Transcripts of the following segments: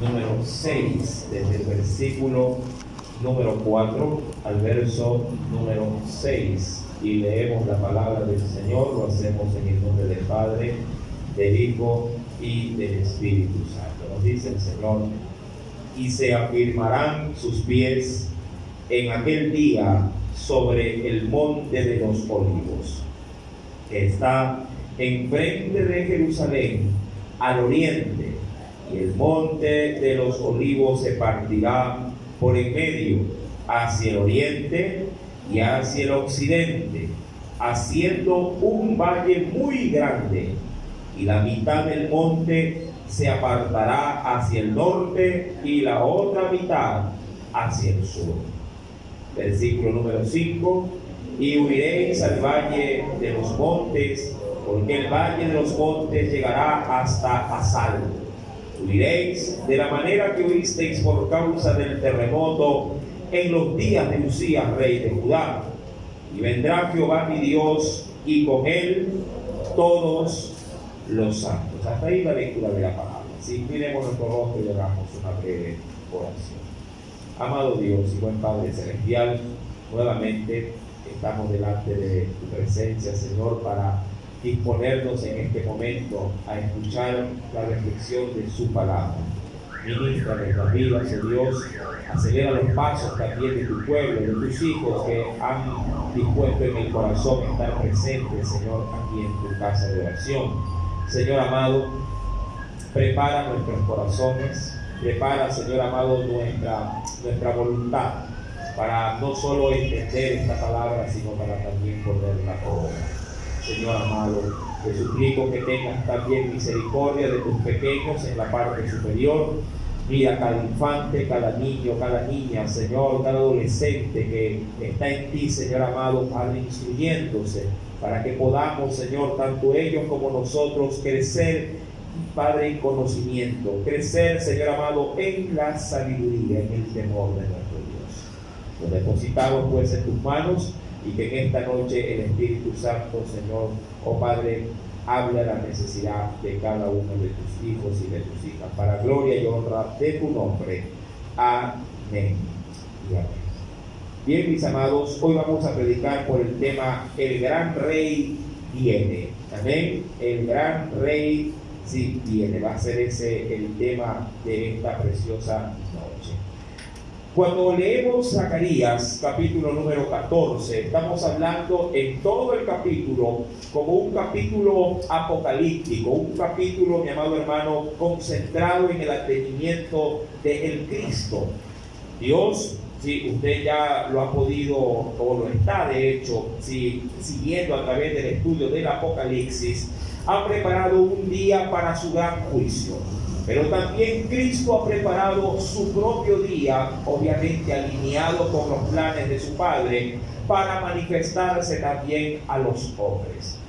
número 6, desde el versículo número 4 al verso número 6, y leemos la palabra del Señor. Lo hacemos en el nombre del Padre, del Hijo y del Espíritu Santo. Nos dice el Señor: y se afirmarán sus pies en aquel día sobre el monte de los olivos, que está enfrente de Jerusalén, al oriente, y el monte de los olivos se partirá por en medio, hacia el oriente y hacia el occidente, haciendo un valle muy grande, y la mitad del monte se apartará hacia el norte y la otra mitad hacia el sur. Versículo número 5: y huiréis al valle de los montes, porque el valle de los montes llegará hasta Asal. Huiréis de la manera que huisteis por causa del terremoto en los días de Usías, rey de Judá. Y vendrá Jehová mi Dios, y con él todos los santos. Hasta ahí la lectura de la palabra. Si miremos nuestro rostro y hagamos una breve oración. Amado Dios y buen Padre celestial, nuevamente estamos delante de tu presencia, Señor, para disponernos en este momento a escuchar la reflexión de su palabra. Ministra nuestras vidas, oh Dios, acelera los pasos también de tu pueblo, de tus hijos que han dispuesto en el corazón estar presentes, Señor, aquí en tu casa de oración. Señor amado, prepara nuestros corazones, prepara, Señor amado, nuestra voluntad para no solo entender esta palabra, sino para también ponerla por obra. Señor amado, te suplico que tengas también misericordia de tus pequeños en la parte superior. Mira cada infante, cada niño, cada niña, Señor, cada adolescente que está en ti, Señor amado, Padre, instruyéndose, para que podamos, Señor, tanto ellos como nosotros, crecer, Padre, en conocimiento, crecer, Señor amado, en la sabiduría, en el temor de nuestro Dios. Lo depositamos pues en tus manos, y que en esta noche el Espíritu Santo, Señor, oh Padre, hable a la necesidad de cada uno de tus hijos y de tus hijas, para gloria y honra de tu nombre. Amén y amén. Bien, mis amados, hoy vamos a predicar por el tema El Gran Rey viene. Amén. El Gran Rey sí viene. Va a ser ese el tema de esta preciosa noche. Cuando leemos Zacarías, capítulo número 14, estamos hablando en todo el capítulo como un capítulo apocalíptico, un capítulo, mi amado hermano, concentrado en el advenimiento del Cristo. Dios, si usted ya lo ha podido, o lo está de hecho, siguiendo a través del estudio del Apocalipsis, ha preparado un día para su gran juicio. Pero también Cristo ha preparado su propio día, obviamente alineado con los planes de su Padre, para manifestarse también a los hombres.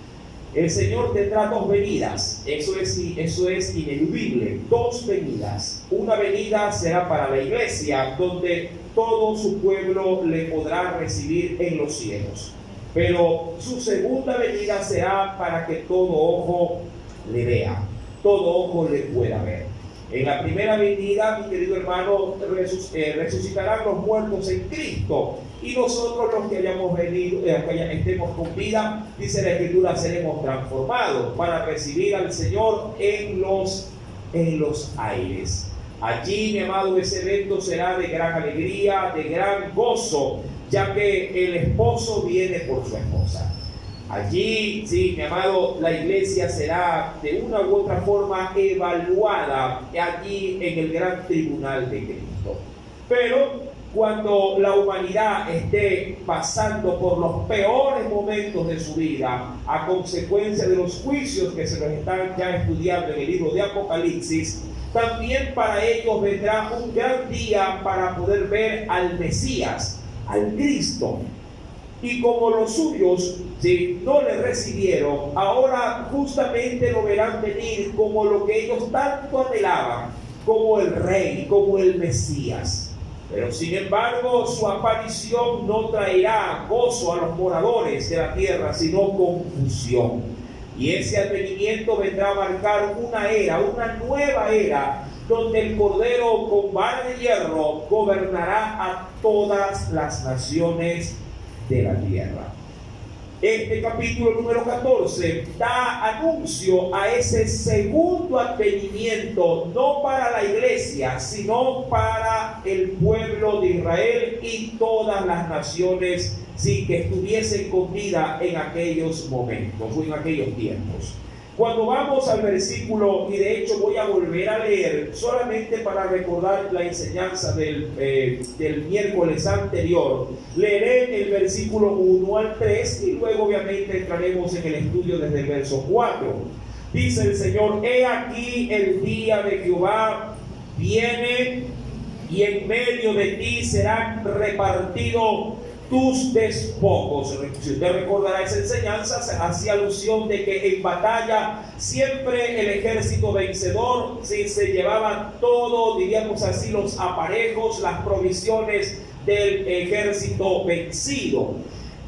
El Señor tendrá dos venidas, eso es ineludible, dos venidas. Una venida será para la iglesia, donde todo su pueblo le podrá recibir en los cielos. Pero su segunda venida será para que todo ojo le vea, todo ojo le pueda ver. En la primera venida, mi querido hermano, resucitarán los muertos en Cristo, y nosotros los que hayamos venido, que estemos con vida, dice la Escritura, seremos transformados para recibir al Señor en los aires. Allí, mi amado, ese evento será de gran alegría, de gran gozo, ya que el esposo viene por su esposa. Allí, sí, mi amado, la iglesia será de una u otra forma evaluada allí en el gran tribunal de Cristo. Pero cuando la humanidad esté pasando por los peores momentos de su vida, a consecuencia de los juicios que se nos están ya estudiando en el libro de Apocalipsis, también para ellos vendrá un gran día para poder ver al Mesías, al Cristo. Y como los suyos no le recibieron, ahora justamente lo verán venir como lo que ellos tanto anhelaban, como el Rey, como el Mesías. Pero sin embargo, su aparición no traerá gozo a los moradores de la tierra, sino confusión. Y ese advenimiento vendrá a marcar una era, una nueva era, donde el Cordero con vara de hierro gobernará a todas las naciones de la tierra. Este capítulo número 14 da anuncio a ese segundo advenimiento, no para la iglesia, sino para el pueblo de Israel y todas las naciones sin que estuviesen con vida en aquellos momentos o en aquellos tiempos. Cuando vamos al versículo, y de hecho voy a volver a leer solamente para recordar la enseñanza del miércoles anterior, leeré el versículo 1 al 3 y luego obviamente entraremos en el estudio desde el verso 4. Dice el Señor: he aquí el día de Jehová viene, y en medio de ti serán repartidos tus despojos. Si usted recordará esa enseñanza, hacía alusión de que en batalla siempre el ejército vencedor se llevaba todo, diríamos así, los aparejos, las provisiones del ejército vencido.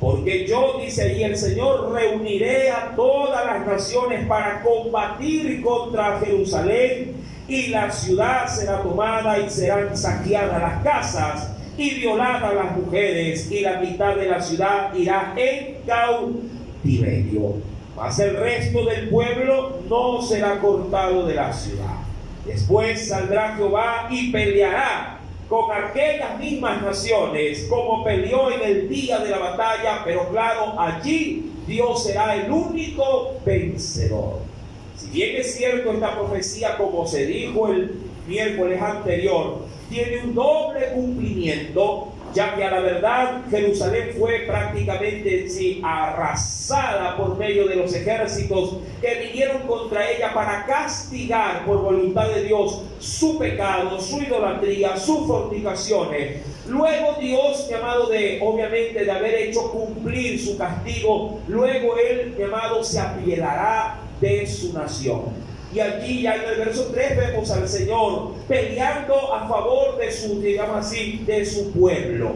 Porque yo, dice allí el Señor, reuniré a todas las naciones para combatir contra Jerusalén, y la ciudad será tomada y serán saqueadas las casas y violadas las mujeres, y la mitad de la ciudad irá en cautiverio, mas el resto del pueblo no será cortado de la ciudad. Después saldrá Jehová y peleará con aquellas mismas naciones como peleó en el día de la batalla, pero claro, allí Dios será el único vencedor. Si bien es cierto, esta profecía, como se dijo el miércoles anterior, tiene un doble cumplimiento, ya que a la verdad Jerusalén fue prácticamente arrasada por medio de los ejércitos que vinieron contra ella para castigar por voluntad de Dios su pecado, su idolatría, sus fornicaciones. Luego Dios, llamado obviamente de haber hecho cumplir su castigo, luego Él, llamado, se apiadará de su nación. Y allí ya en el verso 3 vemos al Señor peleando a favor de su, digamos así, de su pueblo.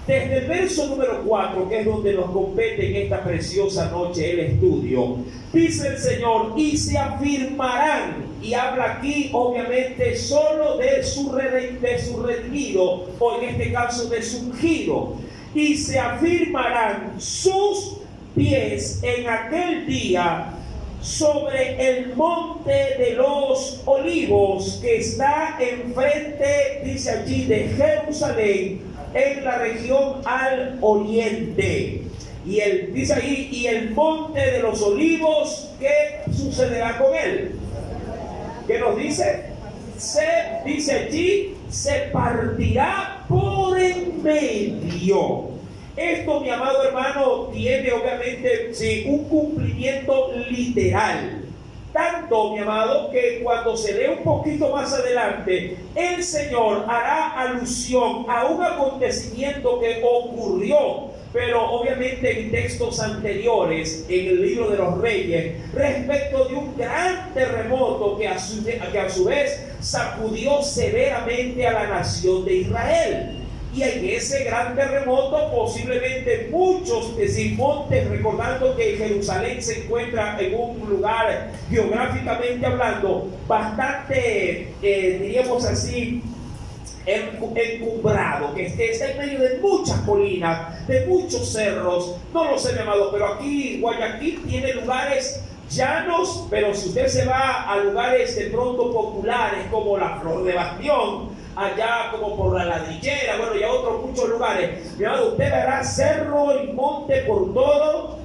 Desde el verso número 4, que es donde nos compete en esta preciosa noche el estudio, dice el Señor: y se afirmarán, y habla aquí obviamente solo de su redimido, o en este caso de su ungido, y se afirmarán sus pies en aquel día sobre el monte de los olivos, que está enfrente, dice allí, de Jerusalén, en la región al oriente. Y dice allí: y el monte de los olivos, ¿qué sucederá con él? ¿Qué nos dice? Dice allí, se partirá por en medio. Esto, mi amado hermano, tiene obviamente un cumplimiento literal. Tanto, mi amado, que cuando se lee un poquito más adelante, el Señor hará alusión a un acontecimiento que ocurrió, pero obviamente en textos anteriores, en el libro de los Reyes, respecto de un gran terremoto que a su vez sacudió severamente a la nación de Israel. Y en ese gran terremoto posiblemente muchos montes, recordando que Jerusalén se encuentra en un lugar geográficamente hablando bastante, diríamos así, encumbrado, que está en medio de muchas colinas, de muchos cerros. No lo sé, mi amado, pero aquí Guayaquil tiene lugares llanos, pero si usted se va a lugares de pronto populares como la Flor de Bastión, allá como por la Ladrillera, bueno, y a otros muchos lugares, mirad, usted verá cerro y monte por todo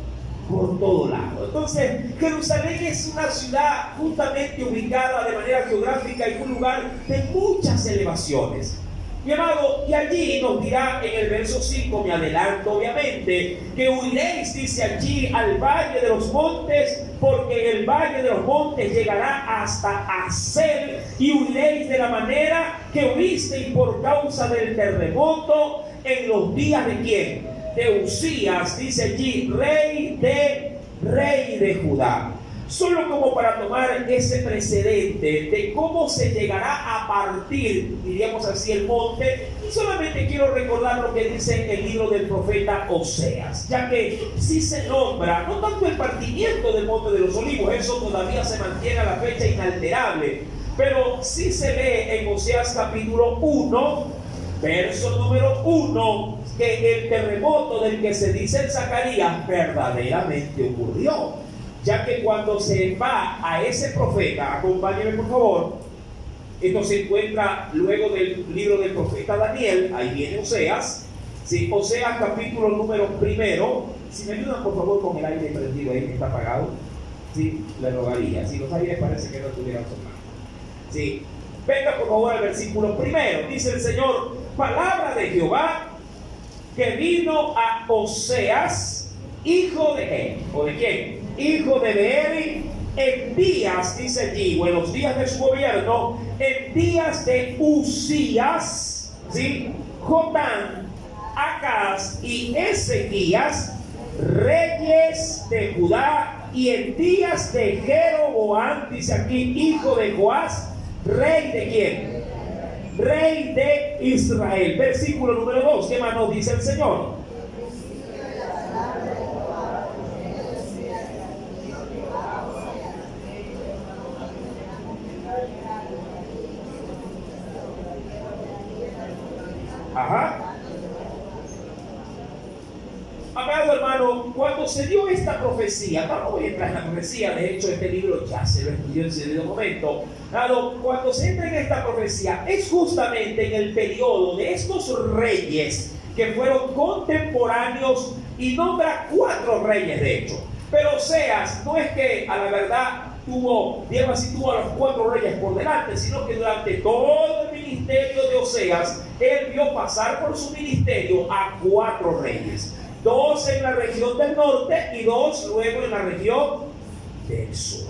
lado. Entonces, Jerusalén es una ciudad justamente ubicada de manera geográfica en un lugar de muchas elevaciones. Mi amado, y allí nos dirá en el verso 5, me adelanto obviamente, que huiréis, dice allí, al valle de los montes, porque el valle de los montes llegará hasta Azel, y huiréis de la manera que huisteis por causa del terremoto en los días de ¿quién? De Usías, dice allí, rey de Judá. Solo como para tomar ese precedente de cómo se llegará a partir, diríamos así, el monte, solamente quiero recordar lo que dice el libro del profeta Oseas, ya que sí se nombra, no tanto el partimiento del monte de los olivos, eso todavía se mantiene a la fecha inalterable, Pero sí se lee en Oseas capítulo 1, verso número 1, que el terremoto del que se dice en Zacarías verdaderamente ocurrió. Ya que cuando se va a ese profeta, acompáñenme por favor, esto se encuentra luego del libro del profeta Daniel, ahí viene Oseas, ¿sí? Oseas capítulo número 1, si me ayudan por favor con el aire prendido ahí que está apagado, ¿sí? Le rogaría, si los aires parece que no estuvieran sonando, ¿sí? Venga por favor al versículo 1, dice el Señor, palabra de Jehová que vino a Oseas, hijo de ¿qué? ¿O de quién? Hijo de Beeri, en días, dice allí, o en los días de su gobierno, en días de Usías, ¿sí? Jotán, Acaz y Ezequías, reyes de Judá, y en días de Jeroboam, dice aquí, hijo de Joás, rey de quién? Rey de Israel. Versículo número 2, ¿qué más nos dice el Señor? Ajá. Amado hermano, cuando se dio esta profecía, no voy a entrar en la profecía, de hecho este libro ya se lo estudió en su debido momento. Cuando se entra en esta profecía, es justamente en el periodo de estos reyes que fueron contemporáneos, y nombra 4 reyes de hecho. Pero Oseas no es que a la verdad tuvo a los 4 reyes por delante, sino que durante todo el ministerio de Oseas, él vio pasar por su ministerio a 4 reyes. 2 en la región del norte y 2 luego en la región del sur.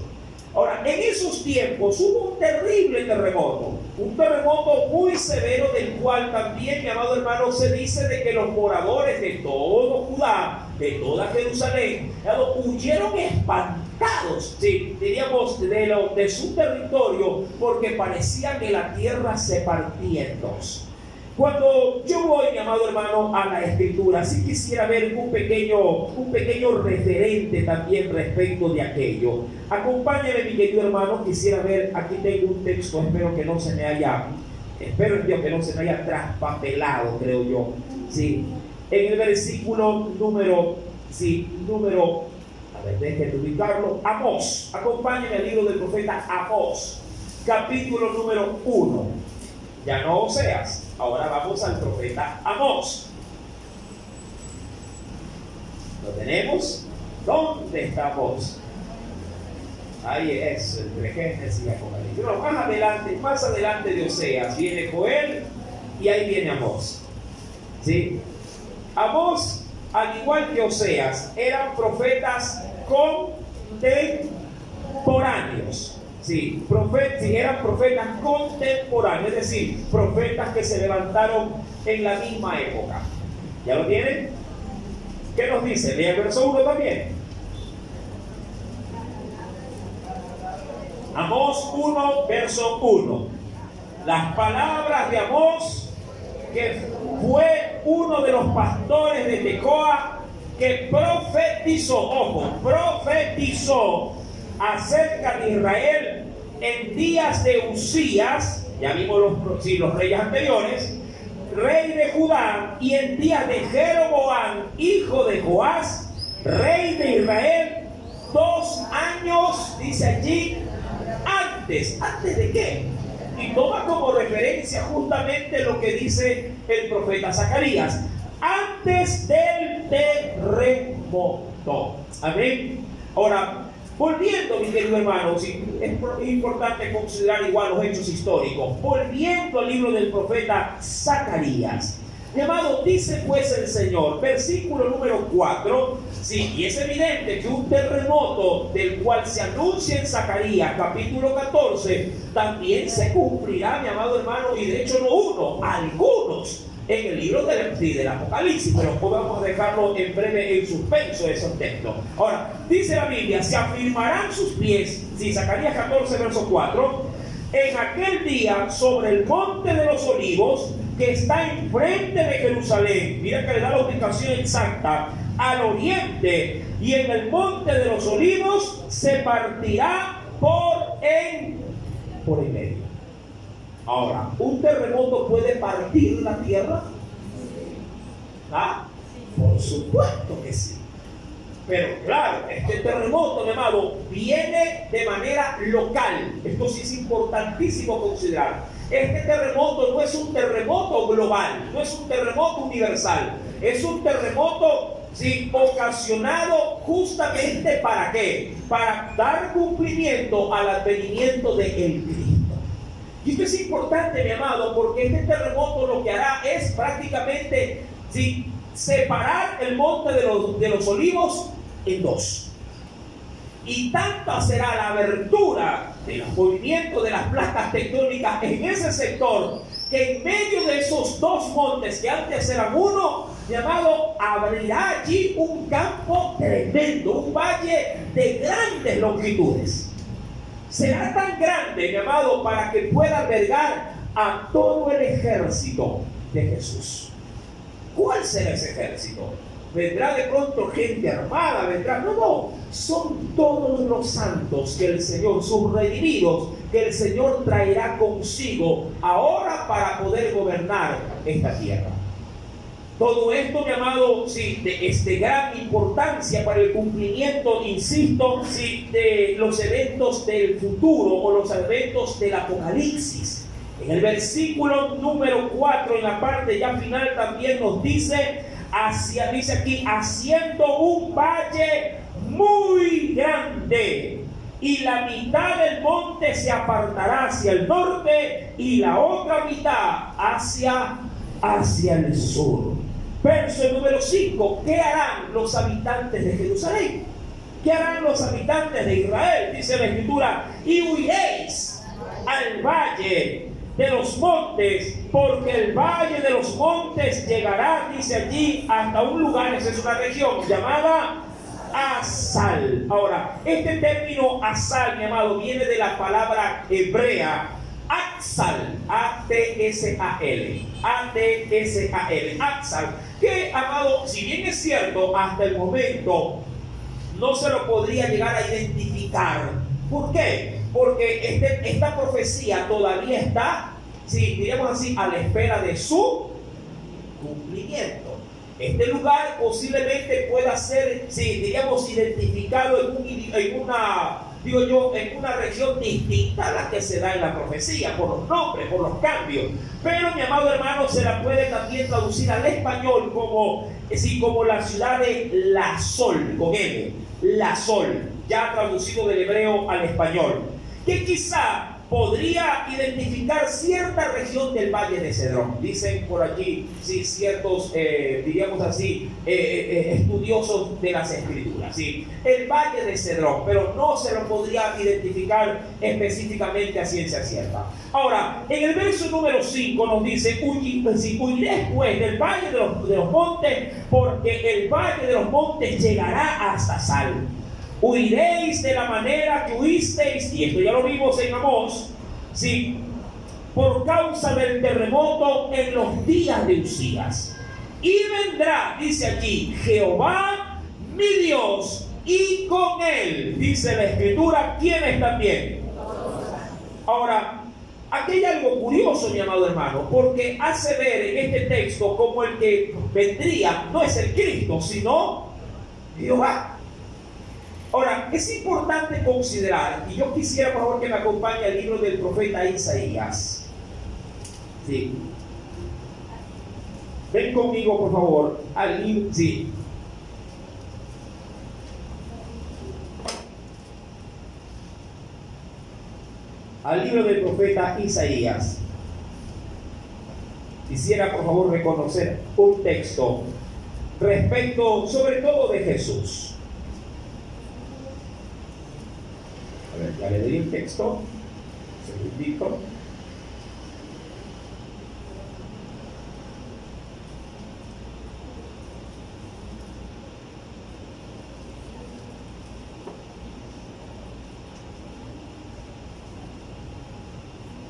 Ahora, en esos tiempos hubo un terrible terremoto, un terremoto muy severo, del cual también, mi amado hermano, se dice de que los moradores de todo Judá, de toda Jerusalén, huyeron espantados, ¿sí? Diríamos, de su territorio, porque parecía que la tierra se partía en dos. Cuando yo voy, mi amado hermano, a la Escritura, sí quisiera ver un pequeño referente también respecto de aquello. Acompáñame, mi querido hermano, quisiera ver, aquí tengo un texto, espero que no se me haya traspapelado, creo yo. Sí, en el versículo número, a ver, déjenme ubicarlo, Amós. Acompáñame al libro del profeta Amós, capítulo número 1. Ya no Oseas, ahora vamos al profeta Amós. ¿Lo tenemos? ¿Dónde está Amós? Ahí es, entre Génesis y Apocalipsis. Pero más adelante de Oseas viene Joel y ahí viene Amós. ¿Sí? Amós, al igual que Oseas, eran profetas contemporáneos. Sí, eran profetas contemporáneos, es decir, profetas que se levantaron en la misma época. ¿Ya lo tienen? ¿Qué nos dice? Lea el verso 1 también. Amós 1, verso 1. Las palabras de Amós, que fue uno de los pastores de Tecoa, que profetizó acerca de Israel en días de Usías, ya vimos los reyes anteriores, rey de Judá, y en días de Jeroboam, hijo de Joás, rey de Israel, 2 años, dice allí, ¿antes de qué? Y toma como referencia justamente lo que dice el profeta Zacarías, antes del terremoto. Amén. Ahora, volviendo, mi querido hermano, sí, es importante considerar igual los hechos históricos. Volviendo al libro del profeta Zacarías. Mi amado, dice pues el Señor, versículo número 4, sí, y es evidente que un terremoto del cual se anuncia en Zacarías, capítulo 14, también se cumplirá, mi amado hermano, y de hecho no uno, algunos, en el libro del Apocalipsis, pero podemos dejarlo en breve en suspenso esos textos. Ahora, dice la Biblia, se afirmarán sus pies, sí, Zacarías 14, verso 4, en aquel día sobre el monte de los olivos, que está enfrente de Jerusalén. Mira que le da la ubicación exacta, al oriente, y en el monte de los olivos se partirá por en medio. Ahora, ¿un terremoto puede partir la tierra? ¿Ah? Por supuesto que sí. Pero claro, este terremoto, mi amado, viene de manera local. Esto sí es importantísimo considerar. Este terremoto no es un terremoto global, no es un terremoto universal. Es un terremoto, sí, ocasionado justamente ¿para qué? Para dar cumplimiento al advenimiento de el Cristo. Y esto es importante, mi amado, porque este terremoto lo que hará es prácticamente, sí, separar el monte de los olivos en dos. Y tanta será la abertura de los movimientos de las placas tectónicas en ese sector, que en medio de esos dos montes que antes eran uno, llamado, abrirá allí un campo tremendo, un valle de grandes longitudes. Será tan grande, mi amado, para que pueda albergar a todo el ejército de Jesús. ¿Cuál será ese ejército? ¿Vendrá de pronto gente armada? ¿Vendrá? No, son todos los santos que el Señor, sus redimidos, que el Señor traerá consigo ahora para poder gobernar esta tierra. Todo esto, mi amado, sí, de gran importancia para el cumplimiento, insisto, sí, de los eventos del futuro o los eventos del Apocalipsis. En el versículo número 4, en la parte ya final, también nos dice, dice aquí, haciendo un valle muy grande, y la mitad del monte se apartará hacia el norte y la otra mitad hacia el sur. Verso número 5, ¿qué harán los habitantes de Jerusalén? ¿Qué harán los habitantes de Israel? Dice la Escritura, y huiréis al valle de los montes, porque el valle de los montes llegará, dice allí, hasta un lugar, esa es una región llamada Asal. Ahora, este término Asal, mi amado, viene de la palabra hebrea Atsal, A-T-S-A-L, Atsal, que, amado, si bien es cierto, hasta el momento no se lo podría llegar a identificar. ¿Por qué? Porque esta profecía todavía está, sí, diríamos así, a la espera de su cumplimiento. Este lugar posiblemente pueda ser, sí, diríamos, identificado en una región distinta a la que se da en la profecía, por los nombres, por los cambios. Pero, mi amado hermano, se la puede también traducir al español como la ciudad de La Sol, con M, La Sol, ya traducido del hebreo al español, que quizá podría identificar cierta región del Valle de Cedrón. Dicen por allí, sí, ciertos, diríamos así, estudiosos de las Escrituras, ¿sí? El Valle de Cedrón, pero no se lo podría identificar específicamente a ciencia cierta. Ahora, en el verso número 5 nos dice, huiré pues del Valle de los montes, porque el Valle de los montes llegará hasta Sal. Huiréis de la manera que huisteis, y esto ya lo vimos en Amós, ¿sí?, por causa del terremoto en los días de Usías. Y vendrá, dice aquí, Jehová mi Dios, y con él, dice la Escritura, ¿quiénes también? Ahora, aquí hay algo curioso, mi amado hermano, porque hace ver en este texto como el que vendría no es el Cristo, sino Jehová. Ahora, es importante considerar, y yo quisiera por favor que me acompañe al libro del profeta Isaías. Sí. Ven conmigo por favor al libro, sí. Al libro del profeta Isaías. Quisiera por favor reconocer un texto respecto sobre todo de Jesús. A ver, ya le doy el texto. Segundito.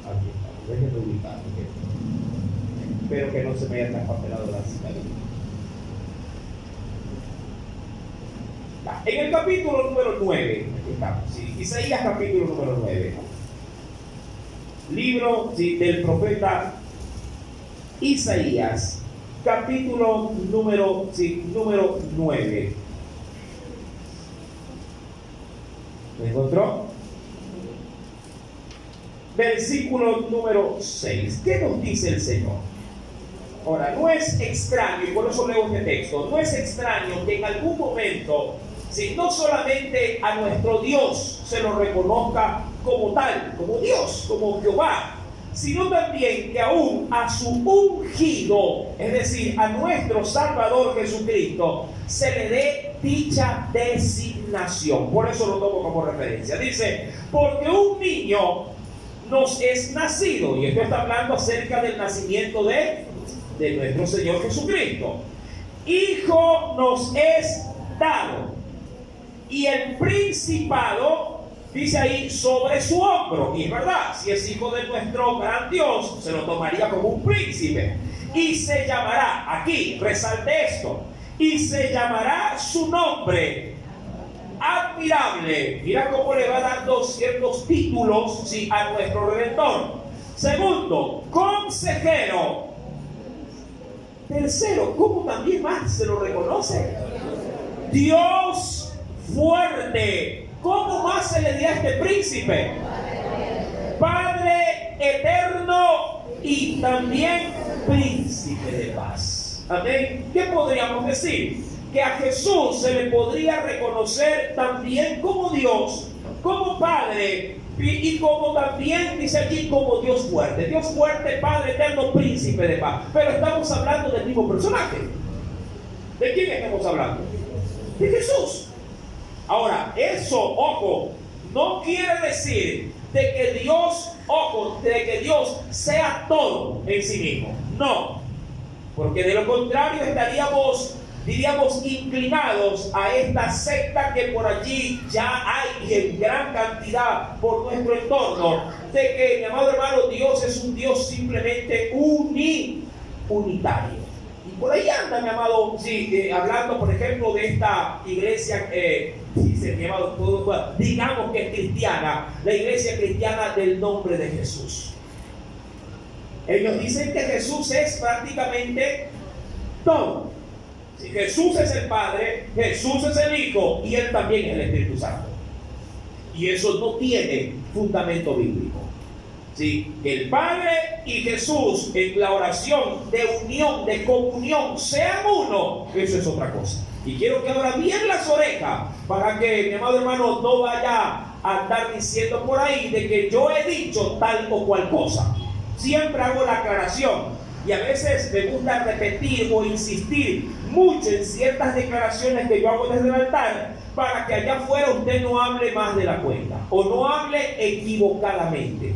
Aquí está, déjenme ubicar. Espero que no se me haya traspapelado la cita. En el capítulo número 9, aquí estamos, sí, Isaías capítulo número 9. Libro del profeta Isaías, capítulo número 9. ¿Lo encontró? Versículo número 6. ¿Qué nos dice el Señor? Ahora, no es extraño, y por eso leo este texto, no es extraño que en algún momento, si no solamente a nuestro Dios se lo reconozca como tal, como Dios, como Jehová, sino también que aún a su ungido, es decir, a nuestro Salvador Jesucristo, se le dé dicha designación. Por eso lo tomo como referencia. Dice, porque un niño nos es nacido, y esto está hablando acerca del nacimiento de nuestro Señor Jesucristo. Hijo nos es dado, y el principado, dice ahí, sobre su hombro. Y es verdad, si es hijo de nuestro gran Dios, se lo tomaría como un príncipe. Y se llamará, aquí resalte esto, y se llamará su nombre admirable. Mira cómo le va dando ciertos títulos, sí, a nuestro Redentor. Segundo, consejero. Tercero, ¿cómo también más se lo reconoce? Dios fuerte. ¿Cómo más se le dirá a este príncipe? Padre eterno y también príncipe de paz. Amén. ¿Qué podríamos decir? Que a Jesús se le podría reconocer también como Dios, como Padre, y como también dice aquí como Dios fuerte. Dios fuerte, Padre eterno, príncipe de paz. Pero estamos hablando del mismo personaje. ¿De quién estamos hablando? De Jesús. Ahora, eso, ojo, no quiere decir de que Dios, ojo, de que Dios sea todo en sí mismo. No. Porque de lo contrario estaríamos, diríamos, inclinados a esta secta que por allí ya hay en gran cantidad por nuestro entorno, de que, mi amado hermano, Dios es un Dios simplemente unitario. Y por ahí anda, mi amado, hablando, por ejemplo, de esta iglesia, dice, mi amado, digamos que es cristiana, la iglesia cristiana del nombre de Jesús. Ellos dicen que Jesús es prácticamente todo. Si Jesús es el Padre, Jesús es el Hijo y Él también es el Espíritu Santo. Y eso no tiene fundamento bíblico. ¿Sí? Que el Padre y Jesús en la oración de unión, de comunión, sean uno, eso es otra cosa. Y quiero que abra bien las orejas para que mi amado hermano no vaya a andar diciendo por ahí de que yo he dicho tal o cual cosa. Siempre hago la aclaración y a veces me gusta repetir o insistir mucho en ciertas declaraciones que yo hago desde el altar para que allá afuera usted no hable más de la cuenta o no hable equivocadamente.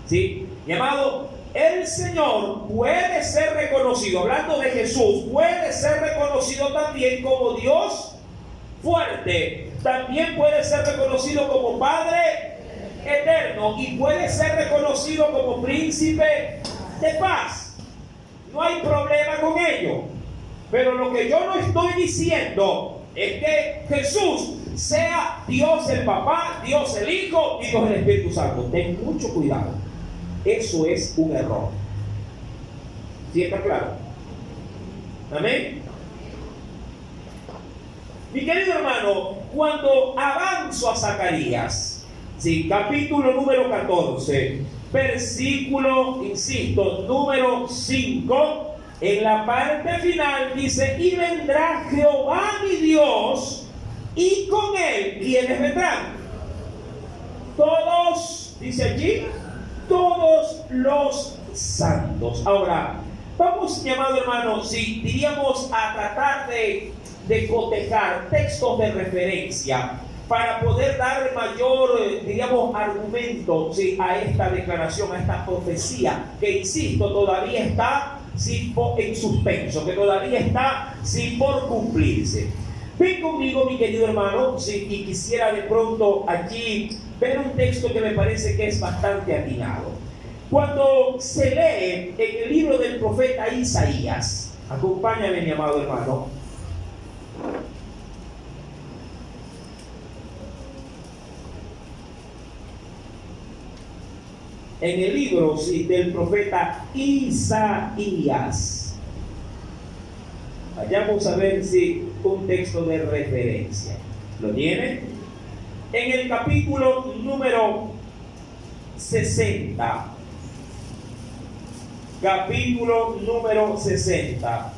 ¿Sí? Mi amado, el Señor puede ser reconocido, hablando de Jesús, puede ser reconocido también como Dios fuerte, también puede ser reconocido como Padre eterno y puede ser reconocido como príncipe de paz. No hay problema con ello, pero lo que yo no estoy diciendo es que Jesús sea Dios el Papá, Dios el Hijo y Dios el Espíritu Santo. Ten mucho cuidado, eso es un error. ¿Sí está claro? Amén. Mi querido hermano, cuando avanzo a Zacarías, sí, capítulo número 14, versículo, insisto, número 5, en la parte final dice, y vendrá Jehová mi Dios, y con él, ¿quiénes vendrán? Todos, dice allí, todos los santos. Ahora, vamos, mi amado hermano, si diríamos a tratar de cotejar textos de referencia para poder dar mayor, diríamos, argumento, ¿sí?, a esta declaración, a esta profecía, que insisto, todavía está en suspenso, que todavía está por cumplirse. Ven conmigo, mi querido hermano, ¿sí?, y quisiera de pronto aquí ver un texto que me parece que es bastante atinado. Cuando se lee en el libro del profeta Isaías, acompáñame, mi amado hermano. en el libro del profeta Isaías. Vayamos a ver si un texto de referencia. ¿Lo tiene? En el capítulo número 60. Capítulo número 60.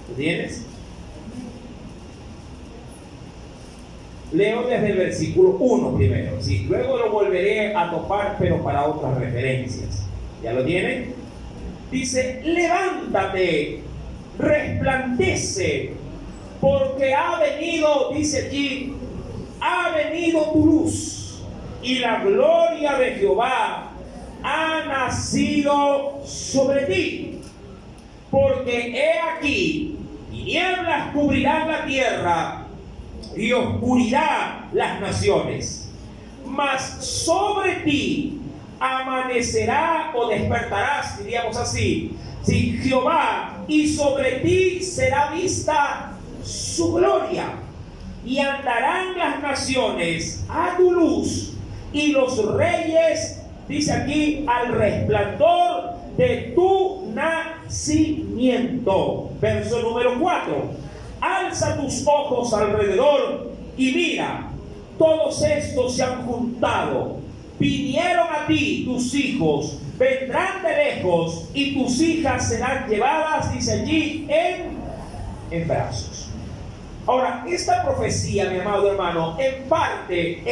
¿Lo tienes? Leo desde el versículo 1 primero, ¿sí? Luego lo volveré a topar, pero para otras referencias. ¿Ya lo tienen? Dice: levántate, resplandece, porque ha venido, dice allí, ha venido tu luz, y la gloria de Jehová ha nacido sobre ti. Porque he aquí, tinieblas cubrirán la tierra, y oscuridad las naciones. Mas sobre ti amanecerá o despertarás, diríamos así, sí, Jehová, y sobre ti será vista su gloria. Y andarán las naciones a tu luz, y los reyes, dice aquí, al resplandor de tu nacimiento. Verso número 4. Alza tus ojos alrededor y mira, todos estos se han juntado. Vinieron a ti tus hijos, vendrán de lejos, y tus hijas serán llevadas, dice allí, en brazos. Ahora, esta profecía, mi amado hermano, en parte,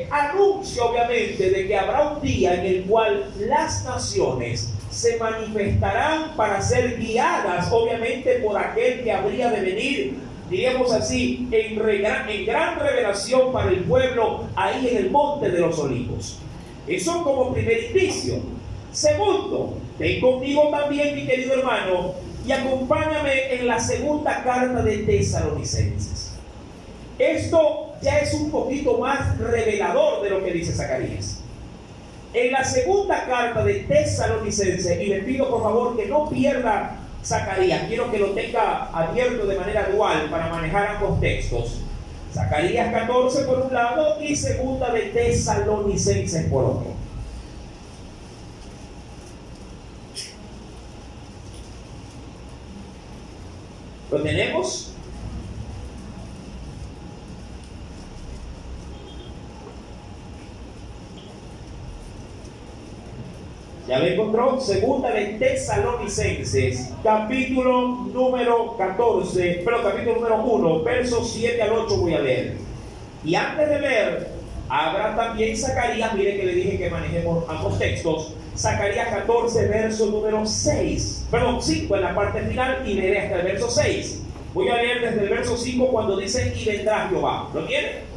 anuncia obviamente de que habrá un día en el cual las naciones se manifestarán para ser guiadas, obviamente, por aquel que habría de venir, diríamos así, en gran revelación para el pueblo, ahí en el monte de los olivos. Eso como primer indicio. Segundo, ten conmigo también, mi querido hermano, y acompáñame en la segunda carta de Tesalonicenses. Esto ya es un poquito más revelador de lo que dice Zacarías. En la segunda carta de Tesalonicenses, y le pido por favor que no pierda Zacarías, quiero que lo tenga abierto de manera dual para manejar ambos textos. Zacarías 14 por un lado y segunda de Tesalonicenses por otro. ¿Lo tenemos? ¿Ya lo encontró? Segunda de Tesalonicenses, capítulo número 14, pero capítulo número 1, versos 7 al 8 voy a leer. Y antes de leer, habrá también Zacarías, mire que le dije que manejemos ambos textos. Zacarías 14, verso número 5 en la parte final, y leeré hasta el verso 6. Voy a leer desde el verso 5 cuando dice: y vendrá Jehová. ¿Lo tiene?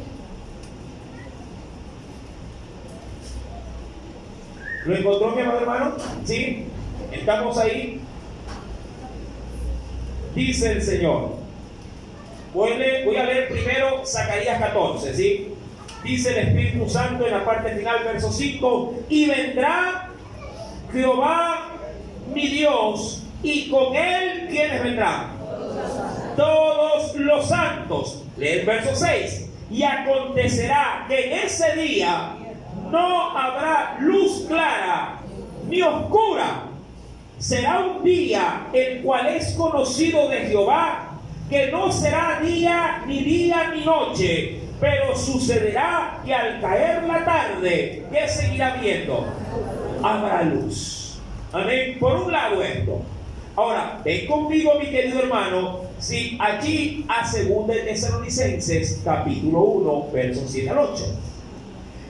¿Lo encontró, mi amado hermano? ¿Sí? ¿Estamos ahí? Dice el Señor. Voy a leer primero Zacarías 14, ¿sí? Dice el Espíritu Santo en la parte final, verso 5: y vendrá Jehová mi Dios, y con él, ¿quiénes vendrán? Todos los santos. Lee el verso 6. Y acontecerá que en ese día no habrá luz clara ni oscura. Será un día el cual es conocido de Jehová, que no será día ni noche, pero sucederá que al caer la tarde, ¿qué seguirá viendo? Habrá luz. Amén. Por un lado esto. Ahora, ven conmigo, mi querido hermano, si allí a 2 de Tesalonicenses, capítulo 1, versos 7 al 8.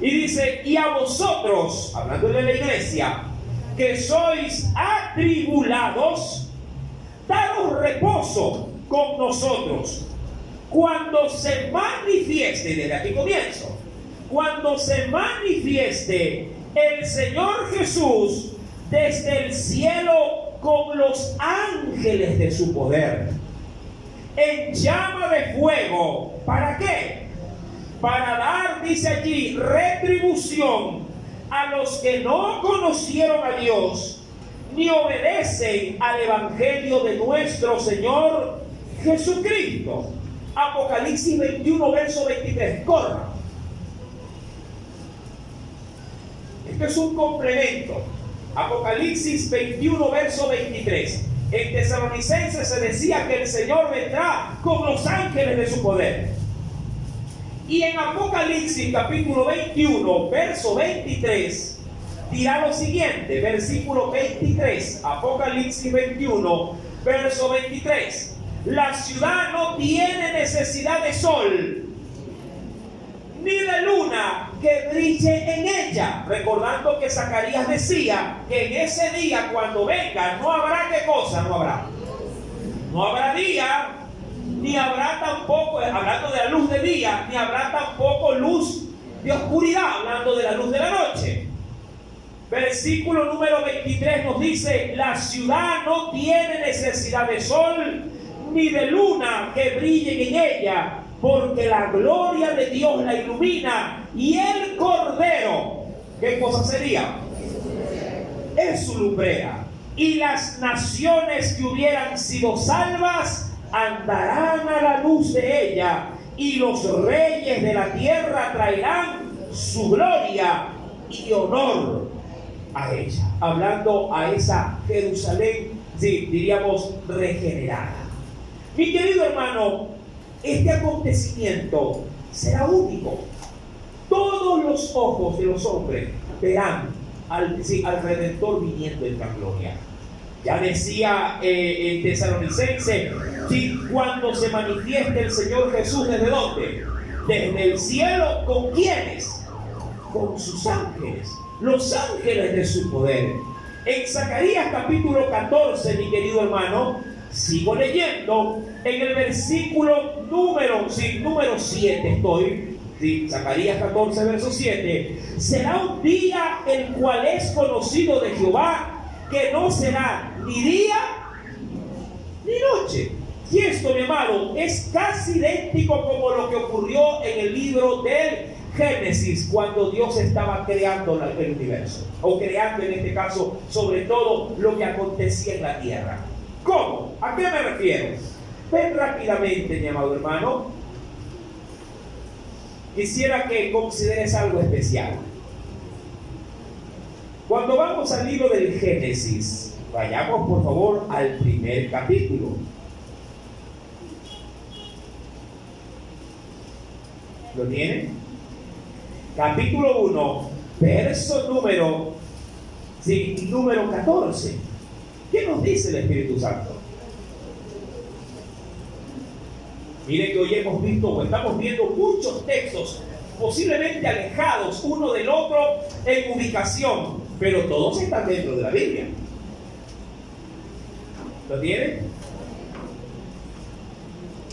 Y dice: y a vosotros, hablando de la iglesia, que sois atribulados, daros reposo con nosotros, cuando se manifieste, desde aquí comienzo, cuando se manifieste el Señor Jesús desde el cielo con los ángeles de su poder, en llama de fuego. ¿Para qué? Para dar, dice allí, retribución a los que no conocieron a Dios, ni obedecen al Evangelio de nuestro Señor Jesucristo. Apocalipsis 21, verso 23. Corra. Esto es un complemento. Apocalipsis 21, verso 23. En Tesalonicenses se decía que el Señor vendrá con los ángeles de su poder. Y en Apocalipsis capítulo 21, verso 23, dirá lo siguiente, versículo 23, Apocalipsis 21, verso 23. La ciudad no tiene necesidad de sol, ni de luna que brille en ella. Recordando que Zacarías decía que en ese día, cuando venga, no habrá ¿qué cosa? No habrá. No habrá día, ni habrá tampoco, hablando de la luz de día, ni habrá tampoco luz de oscuridad, hablando de la luz de la noche. Versículo número 23 nos dice: la ciudad no tiene necesidad de sol, ni de luna que brille en ella, porque la gloria de Dios la ilumina, y el Cordero, ¿qué cosa sería? Es su lumbrera. Y las naciones que hubieran sido salvas andarán a la luz de ella, y los reyes de la tierra traerán su gloria y honor a ella. Hablando a esa Jerusalén, sí, diríamos regenerada. Mi querido hermano, este acontecimiento será único. Todos los ojos de los hombres verán al Redentor viniendo en la gloria. Ya decía el Tesalonicense, cuando se manifieste el Señor Jesús, ¿desde dónde? Desde el cielo. ¿Con quiénes? Con sus ángeles, los ángeles de su poder. En Zacarías capítulo 14, mi querido hermano, sigo leyendo, en el versículo número 7 estoy, Zacarías 14, verso 7. Será un día el cual es conocido de Jehová, que no será ni día ni noche. Y esto, mi amado, es casi idéntico como lo que ocurrió en el libro del Génesis, cuando Dios estaba creando el universo, o creando en este caso, sobre todo, lo que acontecía en la tierra. ¿Cómo? ¿A qué me refiero? Ven rápidamente, mi amado hermano. Quisiera que consideres algo especial. Cuando vamos al libro del Génesis, vayamos por favor al primer capítulo. ¿Lo tienen? Capítulo 1, verso número 14. ¿Qué nos dice el Espíritu Santo? Mire que hoy hemos visto, o estamos viendo muchos textos posiblemente alejados uno del otro en ubicación, pero todos están dentro de la Biblia. ¿Lo tienen?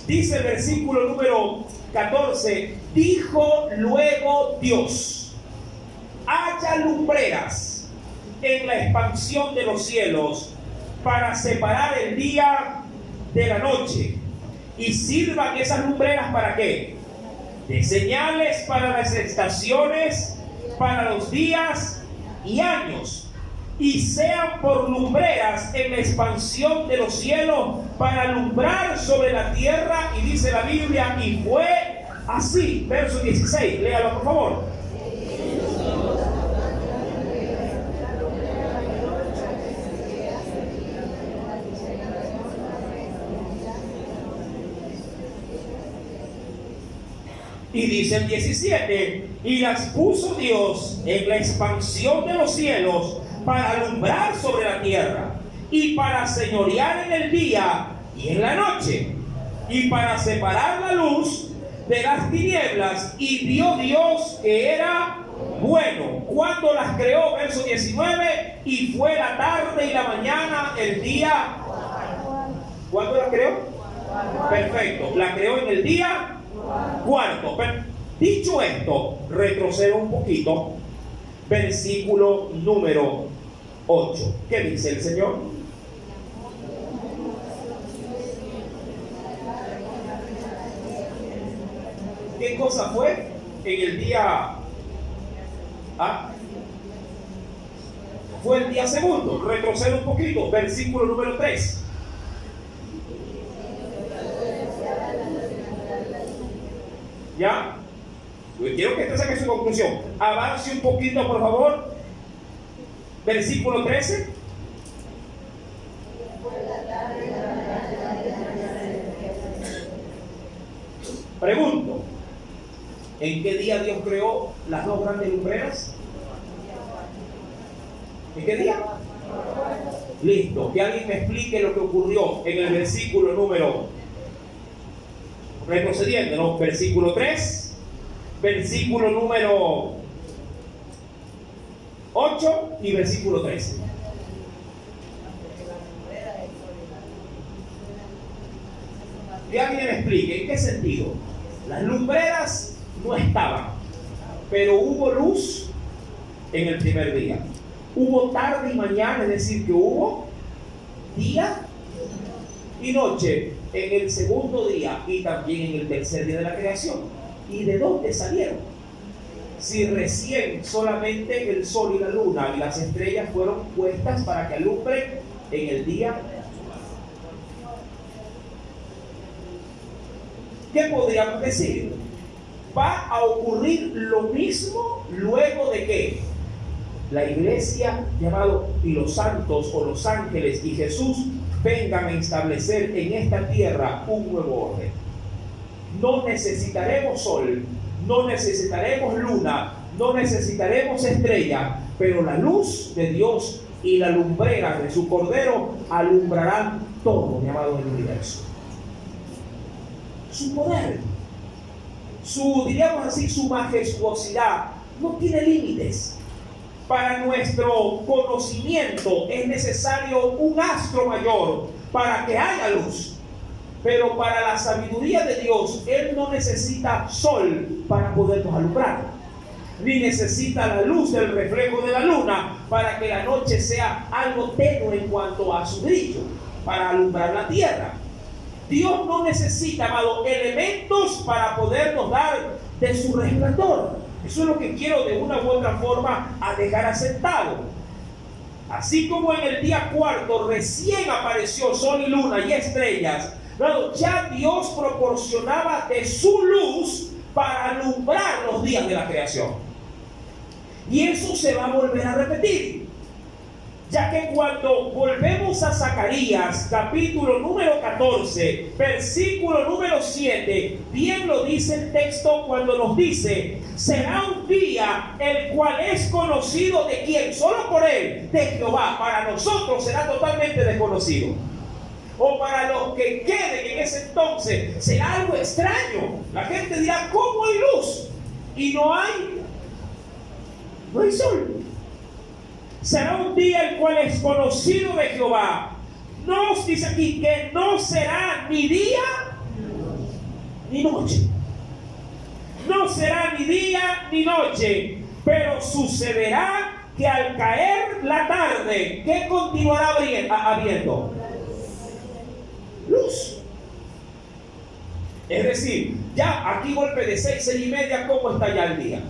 Dice el versículo número 14: dijo luego Dios: haya lumbreras en la expansión de los cielos para separar el día de la noche, y sirvan esas lumbreras ¿para qué? De señales para las estaciones, para los días y años, y sean por lumbreras en la expansión de los cielos para alumbrar sobre la tierra. Y dice la Biblia: y fue así. Verso 16, léalo por favor. Y dice el 17: y las puso Dios en la expansión de los cielos para alumbrar sobre la tierra, y para señorear en el día y en la noche, y para separar la luz de las tinieblas. Y vio Dios que era bueno. ¿Cuándo las creó? Verso 19: y fue la tarde y la mañana el día. ¿Cuándo las creó? Perfecto, la creó en el día cuarto. Dicho esto, retrocedo un poquito. Versículo número 8. ¿Qué dice el Señor? ¿Qué cosa fue en el día? fue el día segundo. Retrocedo un poquito, versículo número 3. ¿Ya? Quiero que usted saque su conclusión. Avance un poquito, por favor. Versículo 13. Pregunto, ¿en qué día Dios creó las dos grandes lumbreras? ¿En qué día? Listo, que alguien me explique lo que ocurrió en el versículo número, retrocediendo, ¿no? Versículo 3, versículo número 8 y versículo 13. Que alguien me explique, ¿en qué sentido? Las lumbreras no estaban, pero hubo luz en el primer día. Hubo tarde y mañana, es decir, que hubo día y noche en el segundo día y también en el tercer día de la creación. ¿Y de dónde salieron? Si recién solamente el sol y la luna y las estrellas fueron puestas para que alumbren en el día. ¿Qué podríamos decir? Va a ocurrir lo mismo luego de que la iglesia, llamado, y los santos o los ángeles y Jesús vengan a establecer en esta tierra un nuevo orden. No necesitaremos sol, no necesitaremos luna, no necesitaremos estrella, pero la luz de Dios y la lumbrera de su Cordero alumbrarán todo, llamado, el universo. Su poder, diríamos así, su majestuosidad no tiene límites. Para nuestro conocimiento es necesario un astro mayor para que haya luz. Pero para la sabiduría de Dios, Él no necesita sol para podernos alumbrar, ni necesita la luz del reflejo de la luna para que la noche sea algo tenue en cuanto a su brillo, para alumbrar la tierra. Dios no necesita, amado, elementos para podernos dar de su resplandor. Eso es lo que quiero de una u otra forma a dejar asentado. Así como en el día cuarto recién apareció sol y luna y estrellas, ya Dios proporcionaba de su luz para alumbrar los días de la creación. Y eso se va a volver a repetir. Ya que cuando volvemos a Zacarías, capítulo número 14, versículo número 7, bien lo dice el texto cuando nos dice: será un día el cual es conocido de quién, solo por él, de Jehová. Para nosotros será totalmente desconocido. O para los que queden en ese entonces será algo extraño. La gente dirá: ¿cómo hay luz? Y no hay sol. Será un día el cual es conocido de Jehová. Nos dice aquí que no será ni día ni noche. No será ni día ni noche, pero sucederá que al caer la tarde, ¿qué continuará habiendo? Luz. Es decir, ya aquí golpe de 6 y media, ¿cómo está ya el día?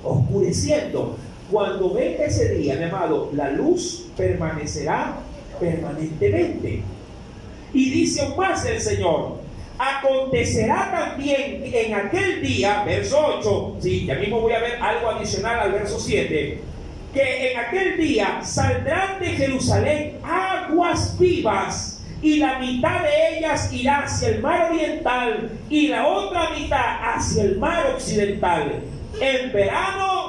Oscureciendo. Cuando venga ese día, mi amado, la luz permanecerá permanentemente. Y dice aún más el Señor: acontecerá también en aquel día, verso 8, sí, ya mismo voy a ver algo adicional al verso 7, que en aquel día saldrán de Jerusalén aguas vivas, y la mitad de ellas irá hacia el mar oriental y la otra mitad hacia el mar occidental, en verano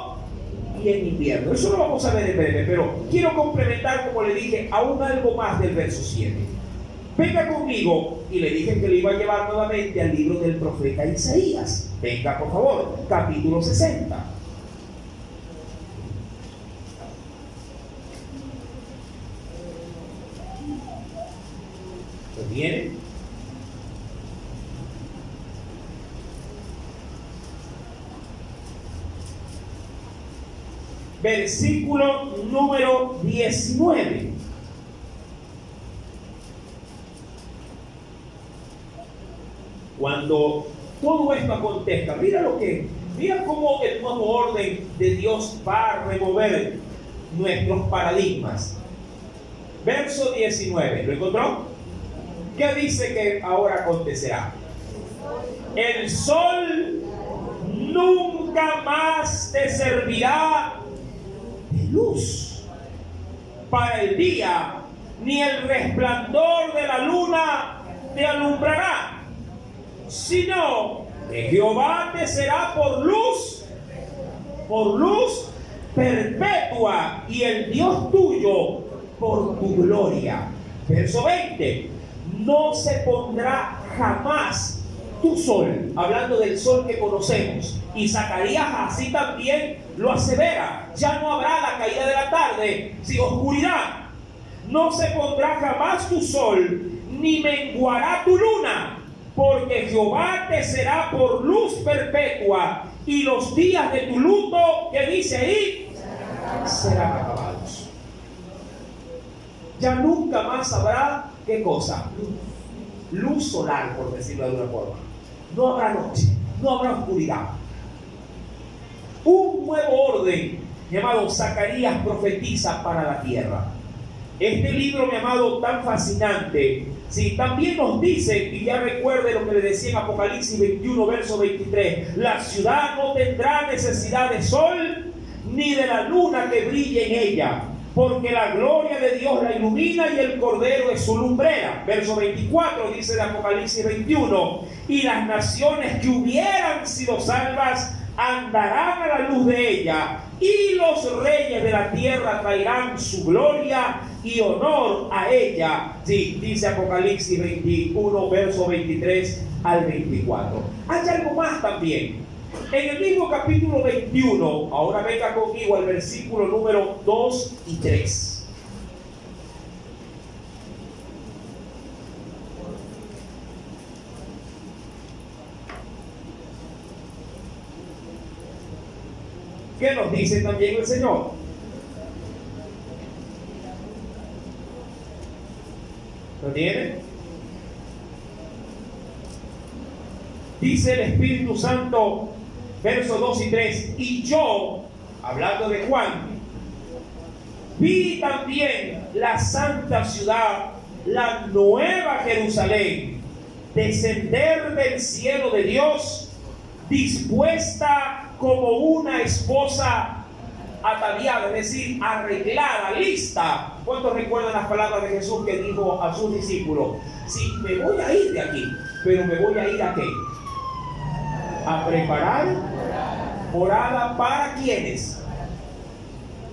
y en invierno. Eso lo vamos a ver en breve, pero quiero complementar, como le dije, aún algo más del verso 7. Venga conmigo, y le dije que le iba a llevar nuevamente al libro del profeta Isaías. Venga, por favor, capítulo 60. ¿Lo tienen? Versículo número 19. Cuando todo esto acontezca, mira cómo el nuevo orden de Dios va a remover nuestros paradigmas. Verso 19, ¿lo encontró? ¿Qué dice que ahora acontecerá? El sol nunca más te servirá de luz para el día, ni el resplandor de la luna te alumbrará, sino que Jehová te será por luz perpetua, y el Dios tuyo por tu gloria. Verso 20, no se pondrá jamás tu sol, hablando del sol que conocemos, y Zacarías así también lo asevera, ya no habrá la caída de la tarde, sin oscuridad. No se pondrá jamás tu sol, ni menguará tu luna, porque Jehová te será por luz perpetua, y los días de tu luto, que dice ahí, serán acabados. Ya nunca más habrá, ¿qué cosa? Luz solar, por decirlo de alguna forma. No habrá noche, no habrá oscuridad. Un nuevo orden llamado Zacarías profetiza para la tierra. Este libro, mi amado, tan fascinante, sí, también nos dice, y ya recuerde lo que le decía en Apocalipsis 21, verso 23, la ciudad no tendrá necesidad de sol, ni de la luna que brille en ella, porque la gloria de Dios la ilumina y el Cordero es su lumbrera. Verso 24 dice de Apocalipsis 21, y las naciones que hubieran sido salvas andarán a la luz de ella, y los reyes de la tierra traerán su gloria y honor a ella. Sí, dice Apocalipsis 21, verso 23 al 24. Hay algo más también. En el mismo capítulo 21, ahora venga conmigo al versículo número 2 y 3. ¿Qué nos dice también el Señor? ¿Lo tiene? Dice el Espíritu Santo, versos 2 y 3, y yo, hablando de Juan, vi también la santa ciudad, la nueva Jerusalén, descender del cielo de Dios, dispuesta como una esposa ataviada, es decir, arreglada, lista. ¿Cuántos recuerdan las palabras de Jesús que dijo a sus discípulos? Sí, me voy a ir de aquí, pero me voy a ir ¿a qué? A preparar morada para ¿quiénes?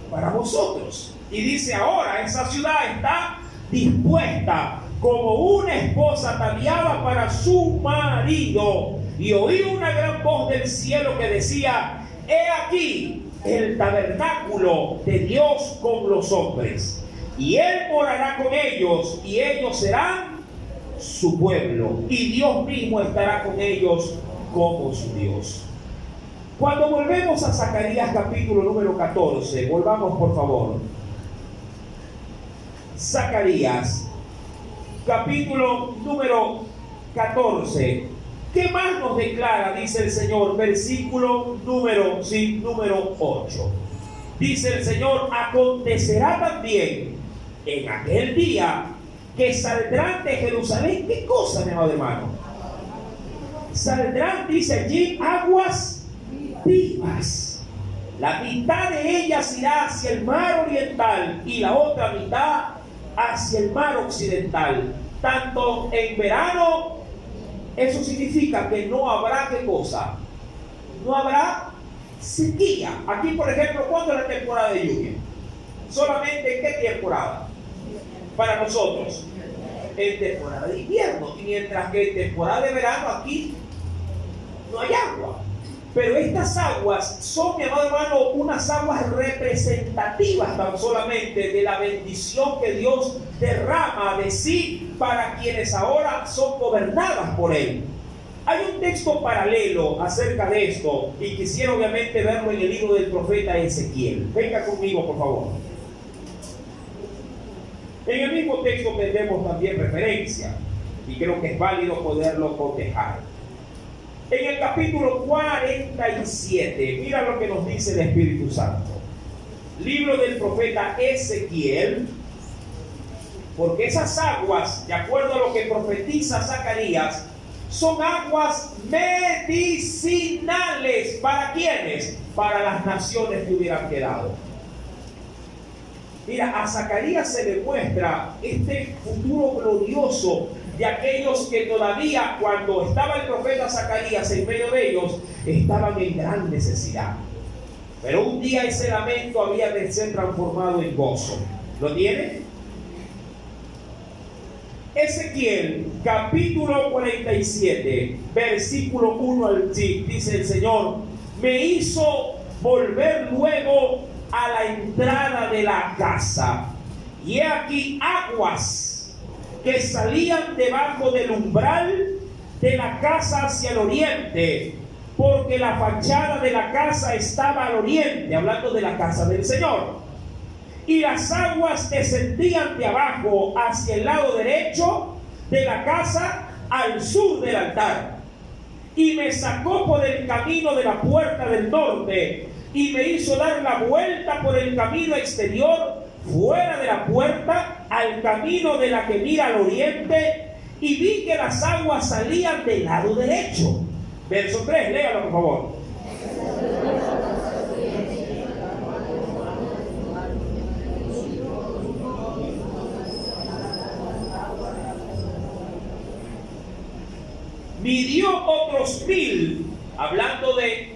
Para vosotros. Y dice ahora, esa ciudad está dispuesta como una esposa ataviada para su marido. Y oí una gran voz del cielo que decía, he aquí el tabernáculo de Dios con los hombres, y Él morará con ellos, y ellos serán su pueblo, y Dios mismo estará con ellos como su Dios. Cuando volvemos a Zacarías capítulo número 14, volvamos por favor. Zacarías capítulo número 14. ¿Qué más nos declara? Dice el Señor, versículo número 8. Dice el Señor, acontecerá también en aquel día que saldrán de Jerusalén. ¿Qué cosa, mi amado hermano? Saldrán, dice allí, aguas vivas. La mitad de ellas irá hacia el mar oriental y la otra mitad hacia el mar occidental. Tanto en verano. Eso significa que no habrá ¿qué cosa? No habrá sequía. Aquí, por ejemplo, ¿cuándo es la temporada de lluvia? ¿Solamente en qué temporada? Para nosotros, en temporada de invierno. Y mientras que en temporada de verano aquí no hay agua. Pero estas aguas son, mi amado hermano, unas aguas representativas tan solamente de la bendición que Dios derrama de sí para quienes ahora son gobernadas por Él. Hay un texto paralelo acerca de esto y quisiera obviamente verlo en el libro del profeta Ezequiel. Venga conmigo, por favor. En el mismo texto tendremos también referencia y creo que es válido poderlo cotejar. En el capítulo 47, mira lo que nos dice el Espíritu Santo. libro del profeta Ezequiel, porque esas aguas, de acuerdo a lo que profetiza Zacarías, son aguas medicinales. ¿Para quiénes? Para las naciones que hubieran quedado. Mira, a Zacarías se le muestra este futuro glorioso de aquellos que todavía, cuando estaba el profeta Zacarías en medio de ellos, estaban en gran necesidad. Pero un día ese lamento había de ser transformado en gozo. ¿Lo tiene? Ezequiel, capítulo 47, versículo 1 al 6, dice el Señor: me hizo volver luego a la entrada de la casa, y he aquí aguas que salían debajo del umbral de la casa hacia el oriente, porque la fachada de la casa estaba al oriente, hablando de la casa del Señor. Y las aguas descendían de abajo hacia el lado derecho de la casa al sur del altar. Y me sacó por el camino de la puerta del norte y me hizo dar la vuelta por el camino exterior fuera de la puerta al camino de la que mira al oriente, y vi que las aguas salían del lado derecho. Verso 3, léalo por favor. Midió otros 1000, hablando de,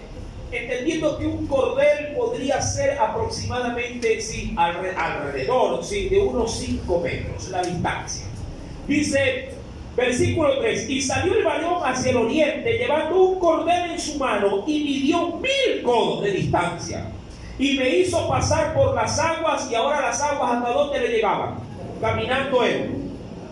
entendiendo que un cordel podría ser aproximadamente, sí, alrededor, sí, de unos 5 metros, la distancia. Dice, versículo 3, y salió el varón hacia el oriente, llevando un cordel en su mano, y midió 1000 codos de distancia, y me hizo pasar por las aguas. Y ahora las aguas, ¿hasta dónde le llegaban? Caminando él,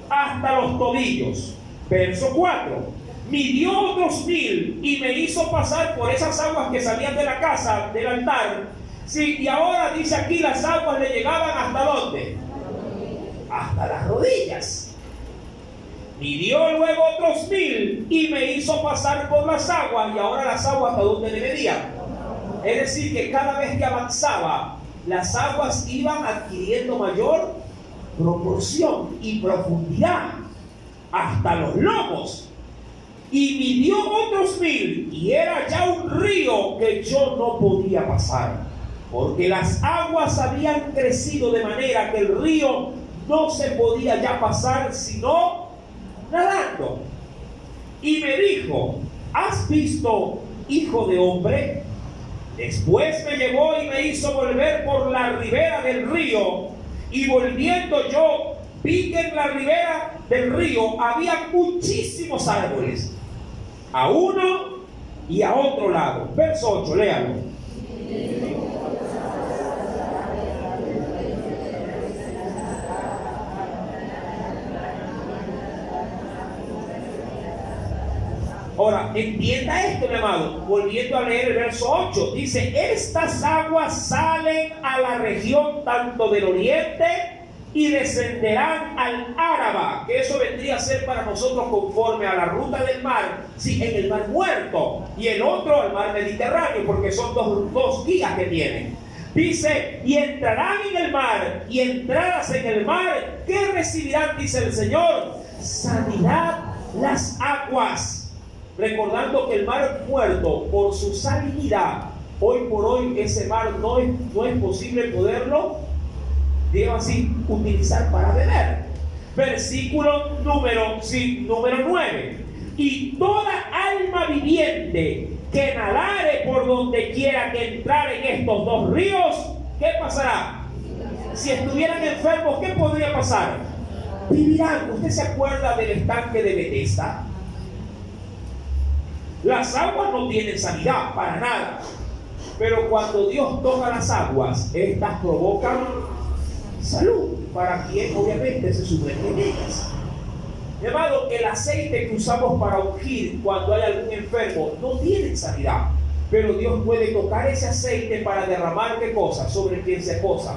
hasta los tobillos. Verso 4, midió otros 1000 y me hizo pasar por esas aguas que salían de la casa, del altar. Sí, y ahora dice aquí, las aguas le llegaban ¿hasta dónde? Hasta las rodillas. Midió luego otros 1000 y me hizo pasar por las aguas, y ahora las aguas ¿hasta dónde le medían? Es decir, que cada vez que avanzaba, las aguas iban adquiriendo mayor proporción y profundidad, hasta los lomos. Y midió otros 1000, y era ya un río que yo no podía pasar, porque las aguas habían crecido de manera que el río no se podía ya pasar sino nadando. Y me dijo: ¿has visto, hijo de hombre? Después me llevó y me hizo volver por la ribera del río, y volviendo yo vi que en la ribera del río había muchísimos árboles, a uno y a otro lado. Verso 8, léalo. Ahora, entienda esto, mi amado. Volviendo a leer el verso 8, dice: estas aguas salen a la región tanto del oriente y descenderán al Áraba, que eso vendría a ser para nosotros conforme a la ruta del mar, sí, en el mar Muerto, y el otro al mar Mediterráneo, porque son dos guías que tienen. Dice: y entrarán en el mar, y entradas en el mar, ¿qué recibirán? Dice el Señor: sanidad las aguas. Recordando que el mar Muerto, por su salinidad, hoy por hoy ese mar no es posible poderlo, digo así, utilizar para beber. Versículo número 9. Y toda alma viviente que nadare por donde quiera que entrar en estos dos ríos, ¿qué pasará? Si estuvieran enfermos, ¿qué podría pasar? Vivirán. ¿Usted se acuerda del estanque de Bethesda? Las aguas no tienen sanidad para nada, pero cuando Dios toca las aguas, estas provocan salud para quien obviamente se sumerge en ellas. Mi amado, el aceite que usamos para ungir cuando hay algún enfermo no tiene sanidad, pero Dios puede tocar ese aceite para derramar ¿qué cosa? Sobre quien se posa,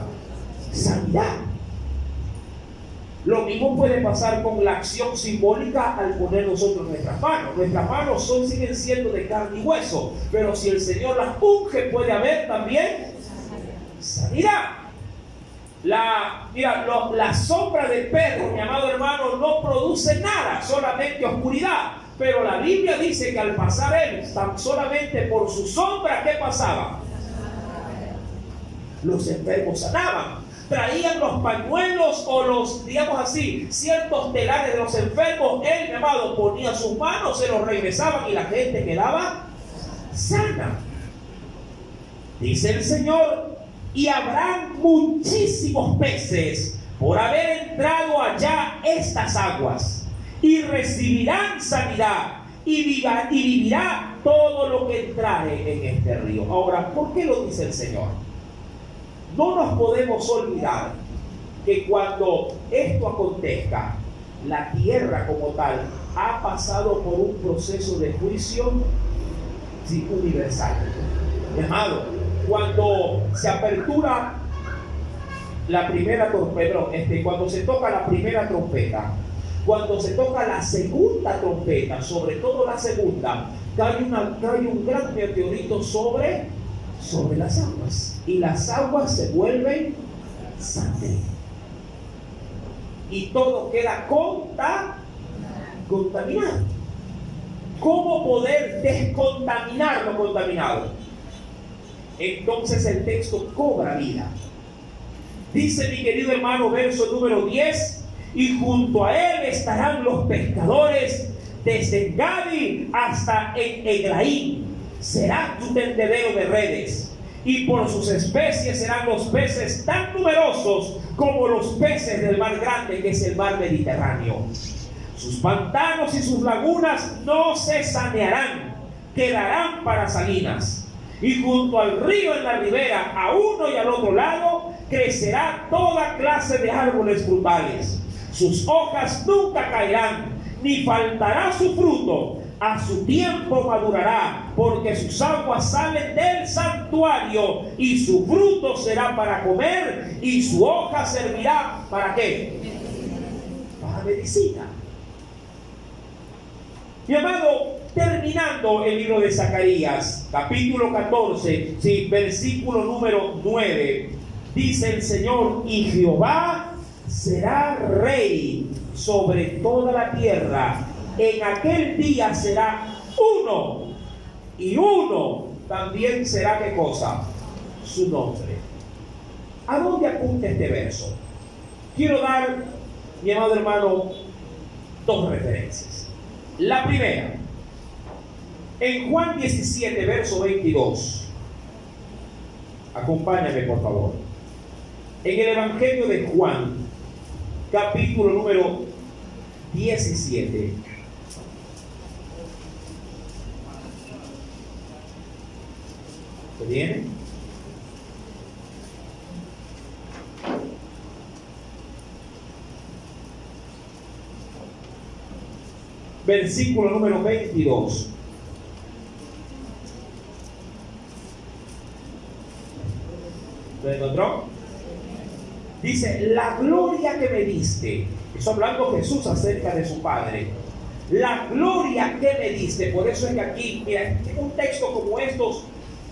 sanidad. Lo mismo puede pasar con la acción simbólica al poner nosotros nuestras manos. Nuestras manos siguen siendo de carne y hueso, pero si el Señor las unge, puede haber también sanidad. La sombra del perro, mi amado hermano, no produce nada, solamente oscuridad. Pero la Biblia dice que al pasar él, tan solamente por su sombra, ¿qué pasaba? Los enfermos sanaban. Traían los pañuelos o los, digamos así, ciertos telares de los enfermos. Él, mi amado, ponía sus manos, se los regresaban y la gente quedaba sana. Dice el Señor: y habrán muchísimos peces por haber entrado allá estas aguas, y recibirán sanidad, y vivirá todo lo que entrare en este río. Ahora, ¿por qué lo dice el Señor? No nos podemos olvidar que cuando esto acontezca, la tierra como tal ha pasado por un proceso de juicio universal. Mi amado, cuando se apertura la primera trompeta, cuando se toca la primera trompeta, cuando se toca la segunda trompeta, sobre todo la segunda, cae un gran meteorito sobre las aguas, y las aguas se vuelven sangre, y todo queda contaminado. ¿Cómo poder descontaminar lo contaminado? Entonces el texto cobra vida. Dice mi querido hermano, verso número 10: y junto a él estarán los pescadores desde Gadi hasta en Egraín. Será tu tendedero de redes, y por sus especies serán los peces tan numerosos como los peces del mar grande, que es el mar Mediterráneo. Sus pantanos y sus lagunas no se sanearán, quedarán para salinas. Y junto al río en la ribera, a uno y al otro lado, crecerá toda clase de árboles frutales. Sus hojas nunca caerán, ni faltará su fruto. A su tiempo madurará, porque sus aguas salen del santuario, y su fruto será para comer, y su hoja servirá ¿para qué? Para medicina. Mi amado, terminando el libro de Zacarías, capítulo 14, versículo número 9, dice el Señor: y Jehová será rey sobre toda la tierra. En aquel día será uno, y uno también será, ¿qué cosa? Su nombre. ¿A dónde apunta este verso? Quiero dar, mi amado hermano, dos referencias. La primera, en Juan 17, verso 22. Acompáñame, por favor. En el Evangelio de Juan, capítulo número 17. ¿Se viene? Versículo número 22. ¿Lo encontró? Dice: la gloria que me diste. Está hablando Jesús acerca de su Padre. La gloria que me diste. Por eso es que aquí, mira, un texto como estos,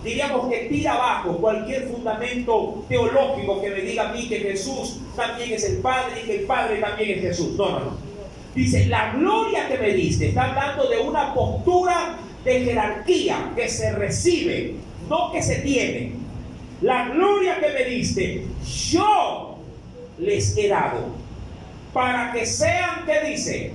diríamos que tira abajo cualquier fundamento teológico que me diga a mí que Jesús también es el Padre y que el Padre también es Jesús. No. Dice: la gloria que me diste. Está hablando de una postura de jerarquía que se recibe, no que se tiene. La gloria que me diste, yo les he dado, para que sean, ¿qué dice?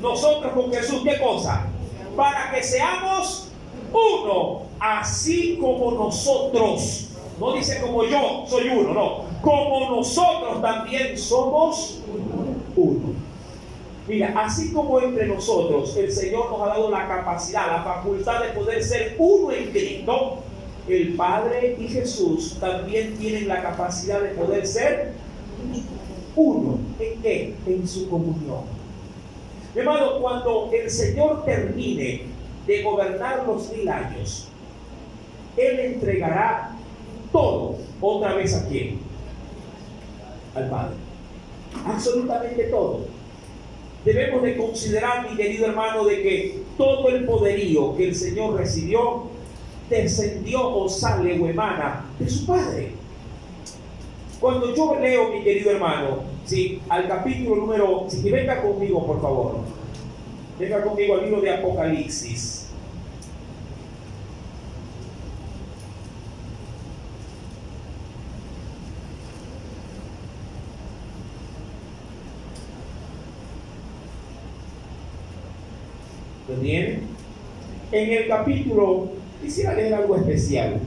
Nosotros con Jesús, ¿qué cosa? Para que seamos uno, así como nosotros. No dice como yo soy uno, no. Como nosotros también somos uno. Mira, así como entre nosotros el Señor nos ha dado la capacidad, la facultad de poder ser uno en Cristo, el Padre y Jesús también tienen la capacidad de poder ser uno. ¿En qué? En su comunión. Mi hermano, cuando el Señor termine de gobernar los 1000 años, Él entregará todo otra vez ¿a quién? Al Padre. Absolutamente todo. Debemos de considerar, mi querido hermano, de que todo el poderío que el Señor recibió descendió o sale o emana de su Padre. Cuando yo leo, mi querido hermano, ¿sí?, al capítulo número, si venga conmigo, por favor, venga conmigo al libro de Apocalipsis. ¿Lo tienen? En el capítulo, quisiera leer algo especial.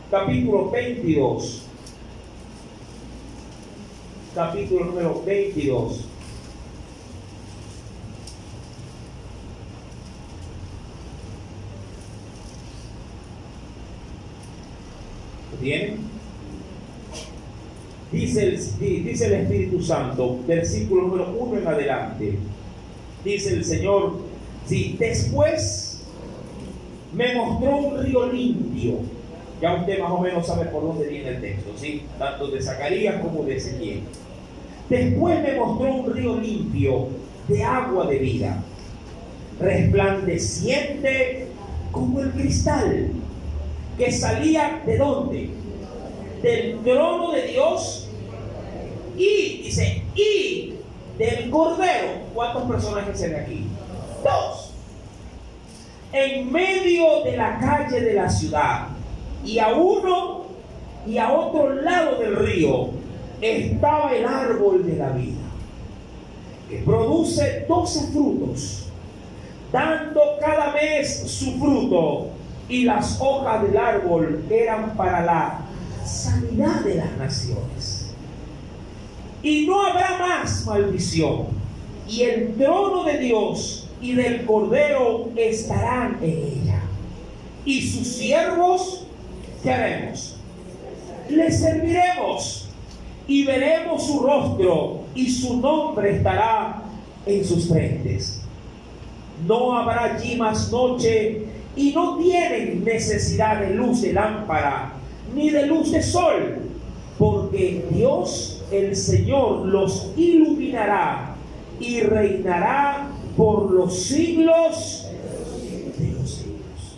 Capítulo 22. Capítulo número 22. ¿Lo tienen? Dice el Espíritu Santo, versículo número 1 en adelante. Dice el Señor, sí, después me mostró un río limpio. Ya usted más o menos sabe por dónde viene el texto, ¿sí? Tanto de Zacarías como de Ezequiel. Después me mostró un río limpio de agua de vida, resplandeciente como el cristal, que salía ¿de dónde? Del trono de Dios y, dice, y del Cordero. ¿Cuántos personajes se ven aquí? 2. En medio de la calle de la ciudad, y a uno y a otro lado del río, estaba el árbol de la vida, que produce 12 frutos, dando cada mes su fruto, y las hojas del árbol eran para la sanidad de las naciones. Y no habrá más maldición, y el trono de Dios y del Cordero estarán en ella, y sus siervos, ¿qué haremos? Les serviremos, y veremos su rostro, y su nombre estará en sus frentes. No habrá allí más noche, y no tienen necesidad de luz de lámpara, ni de luz de sol, porque Dios, el Señor, los iluminará, y reinará por los siglos de los siglos.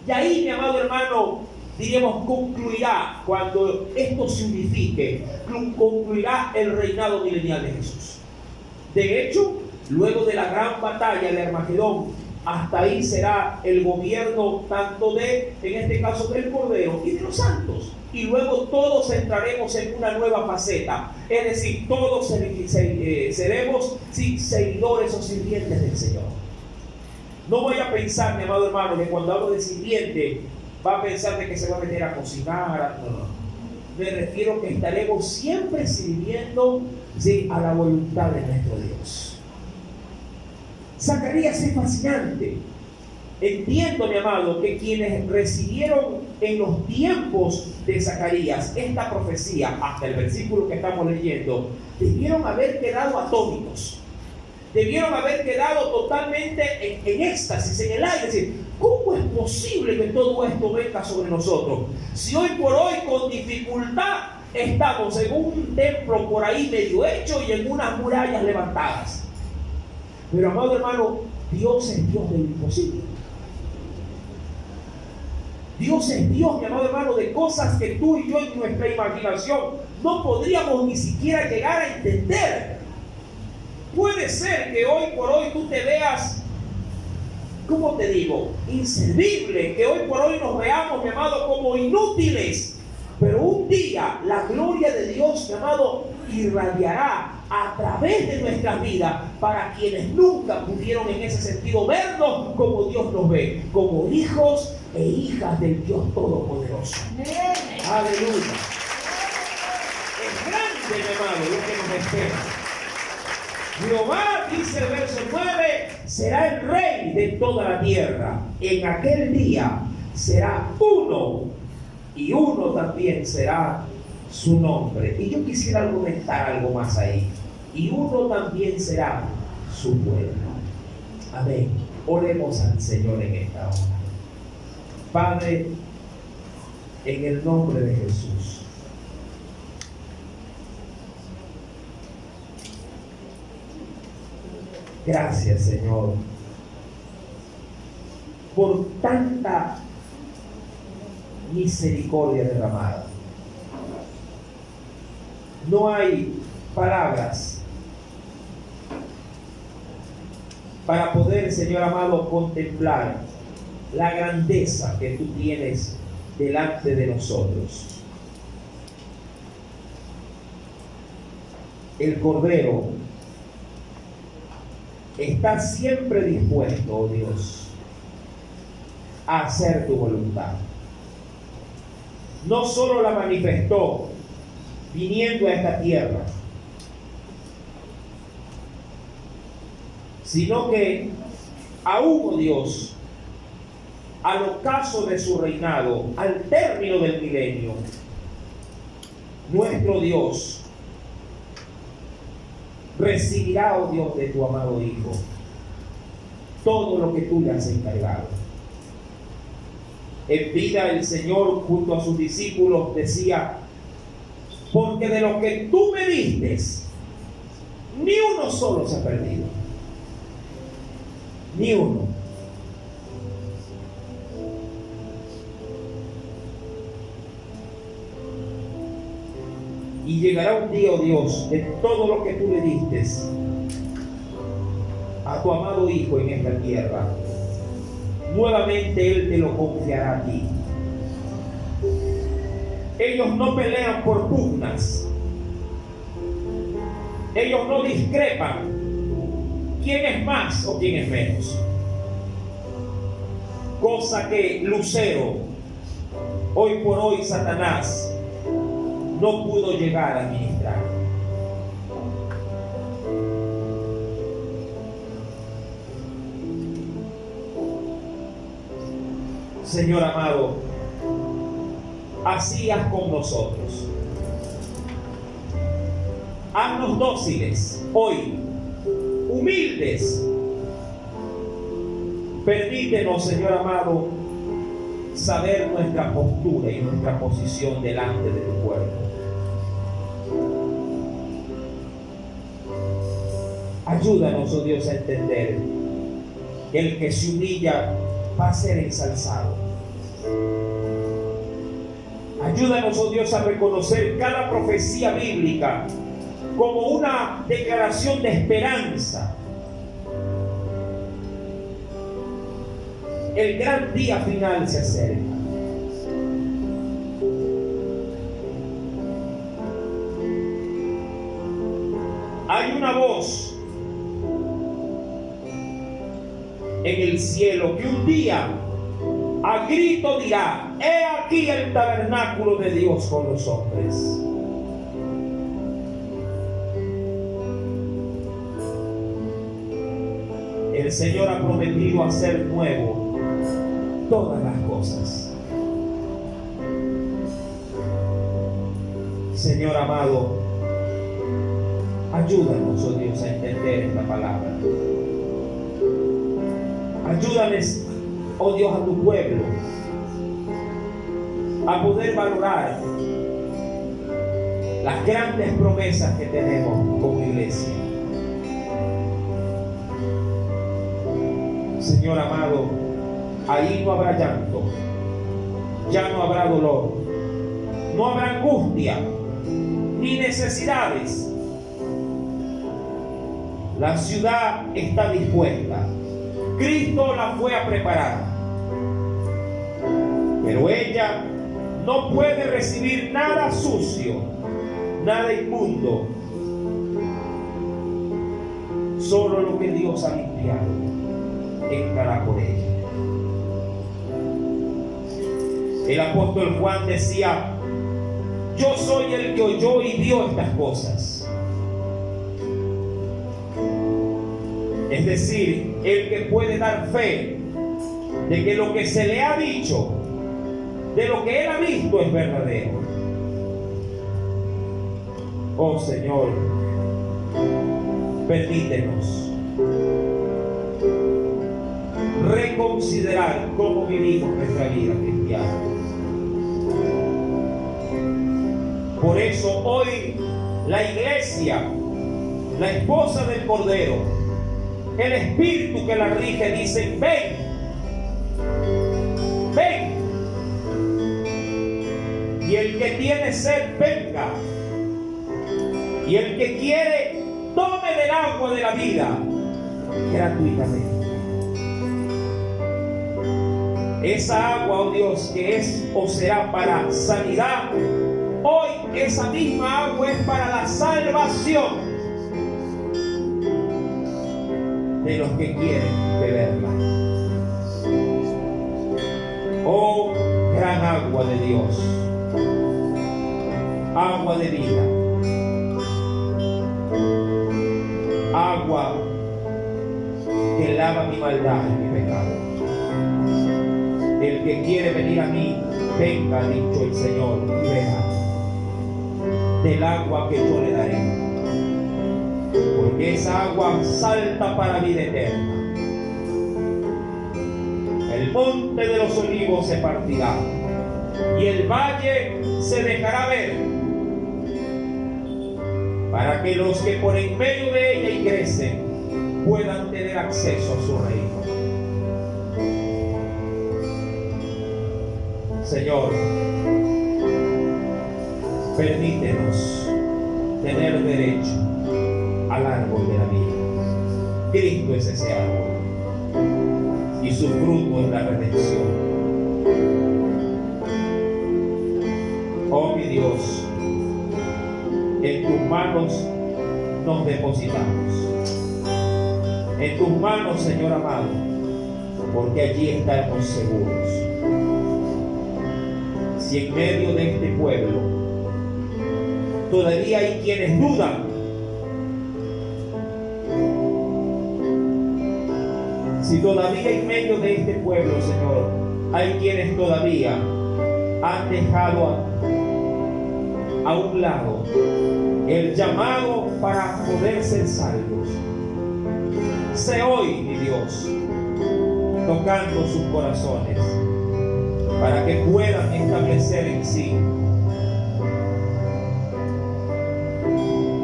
Y ahí, mi amado hermano, diríamos, concluirá, cuando esto se unifique, concluirá el reinado milenial de Jesús. De hecho, luego de la gran batalla de Armagedón, hasta ahí será el gobierno tanto de, en este caso, del Cordero y de los santos. Y luego todos entraremos en una nueva faceta. Es decir, todos seremos seguidores o sirvientes del Señor. No voy a pensar, mi amado hermano, que cuando hablo de sirviente, va a pensar de que se va a meter a cocinar. No. Me refiero que estaremos siempre sirviendo, ¿sí?, a la voluntad de nuestro Dios. Zacarías es fascinante. Entiendo, mi amado, que quienes recibieron en los tiempos de Zacarías esta profecía, hasta el versículo que estamos leyendo, debieron haber quedado atónitos. Debieron haber quedado totalmente en éxtasis, en el aire. Es decir, ¿cómo es posible que todo esto venga sobre nosotros? Si hoy por hoy con dificultad estamos en un templo por ahí medio hecho y en unas murallas levantadas. Pero, amado hermano, Dios es Dios de lo imposible. Dios es Dios, mi amado hermano, de cosas que tú y yo en nuestra imaginación no podríamos ni siquiera llegar a entender. Puede ser que hoy por hoy tú te veas, ¿cómo te digo?, inservible, que hoy por hoy nos veamos, mi amado, como inútiles. Pero un día la gloria de Dios, mi amado, irradiará a través de nuestras vidas para quienes nunca pudieron en ese sentido vernos como Dios nos ve, como hijos e hijas del Dios Todopoderoso. Aleluya. Es grande, mi hermano, lo que nos espera. Jehová, dice el verso 9, será el rey de toda la tierra. En aquel día será uno, y uno también será su nombre. Y yo quisiera argumentar algo más ahí. Y uno también será su pueblo. Amén. Oremos al Señor en esta hora. Padre, en el nombre de Jesús, Gracias, Señor, por tanta misericordia derramada. No hay palabras para poder, Señor amado, contemplar la grandeza que tú tienes delante de nosotros. El Cordero está siempre dispuesto, oh Dios, a hacer tu voluntad. No solo la manifestó viniendo a esta tierra, sino que aún, oh Dios, al ocaso de su reinado, al término del milenio, nuestro Dios recibirá, oh Dios, de tu amado Hijo todo lo que tú le has encargado. En vida el Señor junto a sus discípulos decía: porque de lo que tú me diste, ni uno solo se ha perdido, ni uno. Y llegará un día, oh Dios, de todo lo que tú le diste a tu amado Hijo en esta tierra, nuevamente Él te lo confiará a ti. Ellos no pelean por pugnas, ellos no discrepan quién es más o quién es menos, cosa que Lucero, hoy por hoy Satanás, no pudo llegar a administrar. Señor amado, así haz con nosotros. Haznos dóciles hoy, humildes. Permítenos, Señor amado, saber nuestra postura y nuestra posición delante de tu cuerpo. Ayúdanos, oh Dios, a entender que el que se humilla va a ser ensalzado. Ayúdanos, oh Dios, a reconocer cada profecía bíblica como una declaración de esperanza. El gran día final se acerca. Hay una voz en el cielo que un día a grito dirá: he aquí el tabernáculo de Dios con los hombres. El Señor ha prometido hacer nuevo todas las cosas. Señor amado, ayúdanos, oh Dios, a entender esta palabra. Ayúdanos, oh Dios, a tu pueblo a poder valorar las grandes promesas que tenemos como iglesia. Señor amado, ahí no habrá llanto, ya no habrá dolor, no habrá angustia ni necesidades. La ciudad está dispuesta. Cristo la fue a preparar, pero ella no puede recibir nada sucio, nada inmundo, solo lo que Dios ha limpiado entrará por ella. El apóstol Juan decía: yo soy el que oyó y vio estas cosas. Es decir, el que puede dar fe de que lo que se le ha dicho, de lo que él ha visto, es verdadero. Oh Señor, permítenos reconsiderar cómo vivimos nuestra vida cristiana. Por eso hoy la iglesia, la esposa del Cordero, el espíritu que la rige dicen: ven, ven. Y el que tiene sed, venga. Y el que quiere, tome del agua de la vida gratuitamente. Esa agua, oh Dios, que es o será para sanidad, hoy esa misma agua es para la salvación de los que quieren beberla. Oh, gran agua de Dios, agua de vida, agua que lava mi maldad y mi pecado. El que quiere venir a mí, venga, ha dicho el Señor, y beba del agua que yo le daré, porque esa agua salta para vida eterna. El monte de los olivos se partirá y el valle se dejará ver, para que los que por en medio de ella crecen puedan tener acceso a su reino. Señor, permítenos tener derecho al árbol de la vida. Cristo es ese árbol y su fruto es la redención. Oh mi Dios, en tus manos nos depositamos. En tus manos, Señor amado, porque allí estamos seguros. Si en medio de este pueblo todavía hay quienes dudan, si todavía en medio de este pueblo, Señor, hay quienes todavía han dejado a un lado el llamado para poder ser salvos, sé hoy, mi Dios, tocando sus corazones, para que puedan establecer en sí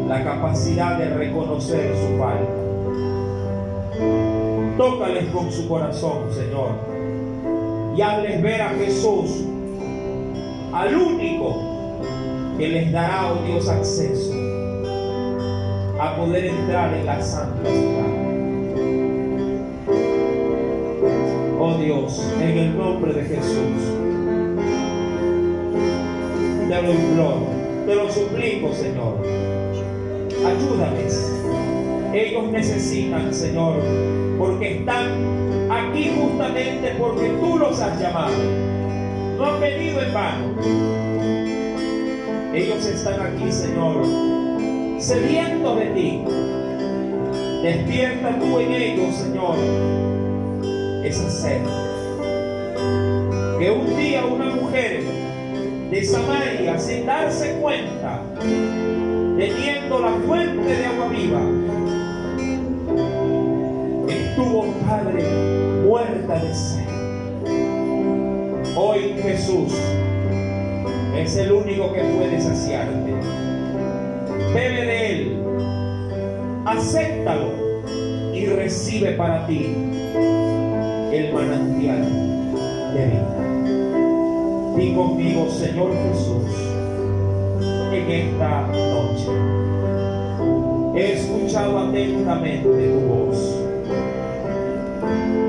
la capacidad de reconocer su falta. Tócales con su corazón, Señor, y hazles ver a Jesús, al único que les dará, oh Dios, acceso a poder entrar en la santa ciudad. Oh Dios, en el nombre de Jesús, te lo imploro, te lo suplico, Señor. Ayúdales. Ellos necesitan, Señor, porque están aquí justamente porque tú los has llamado. No han venido en vano. Ellos están aquí, Señor, sedientos de ti. Despierta tú en ellos, Señor, esa sed. Que un día una mujer de Samaria, sin darse cuenta, teniendo la fuente de agua viva, estuvo, Padre, muerta de sed. Hoy Jesús es el único que puede saciarte. Bebe de Él, acéptalo y recibe para ti el manantial de vida. Di conmigo, Señor Jesús, en esta noche he escuchado atentamente tu voz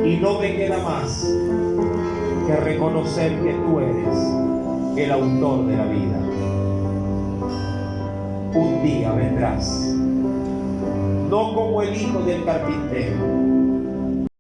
y no me queda más que reconocer que tú eres el autor de la vida. Un día vendrás, no como el hijo del carpintero,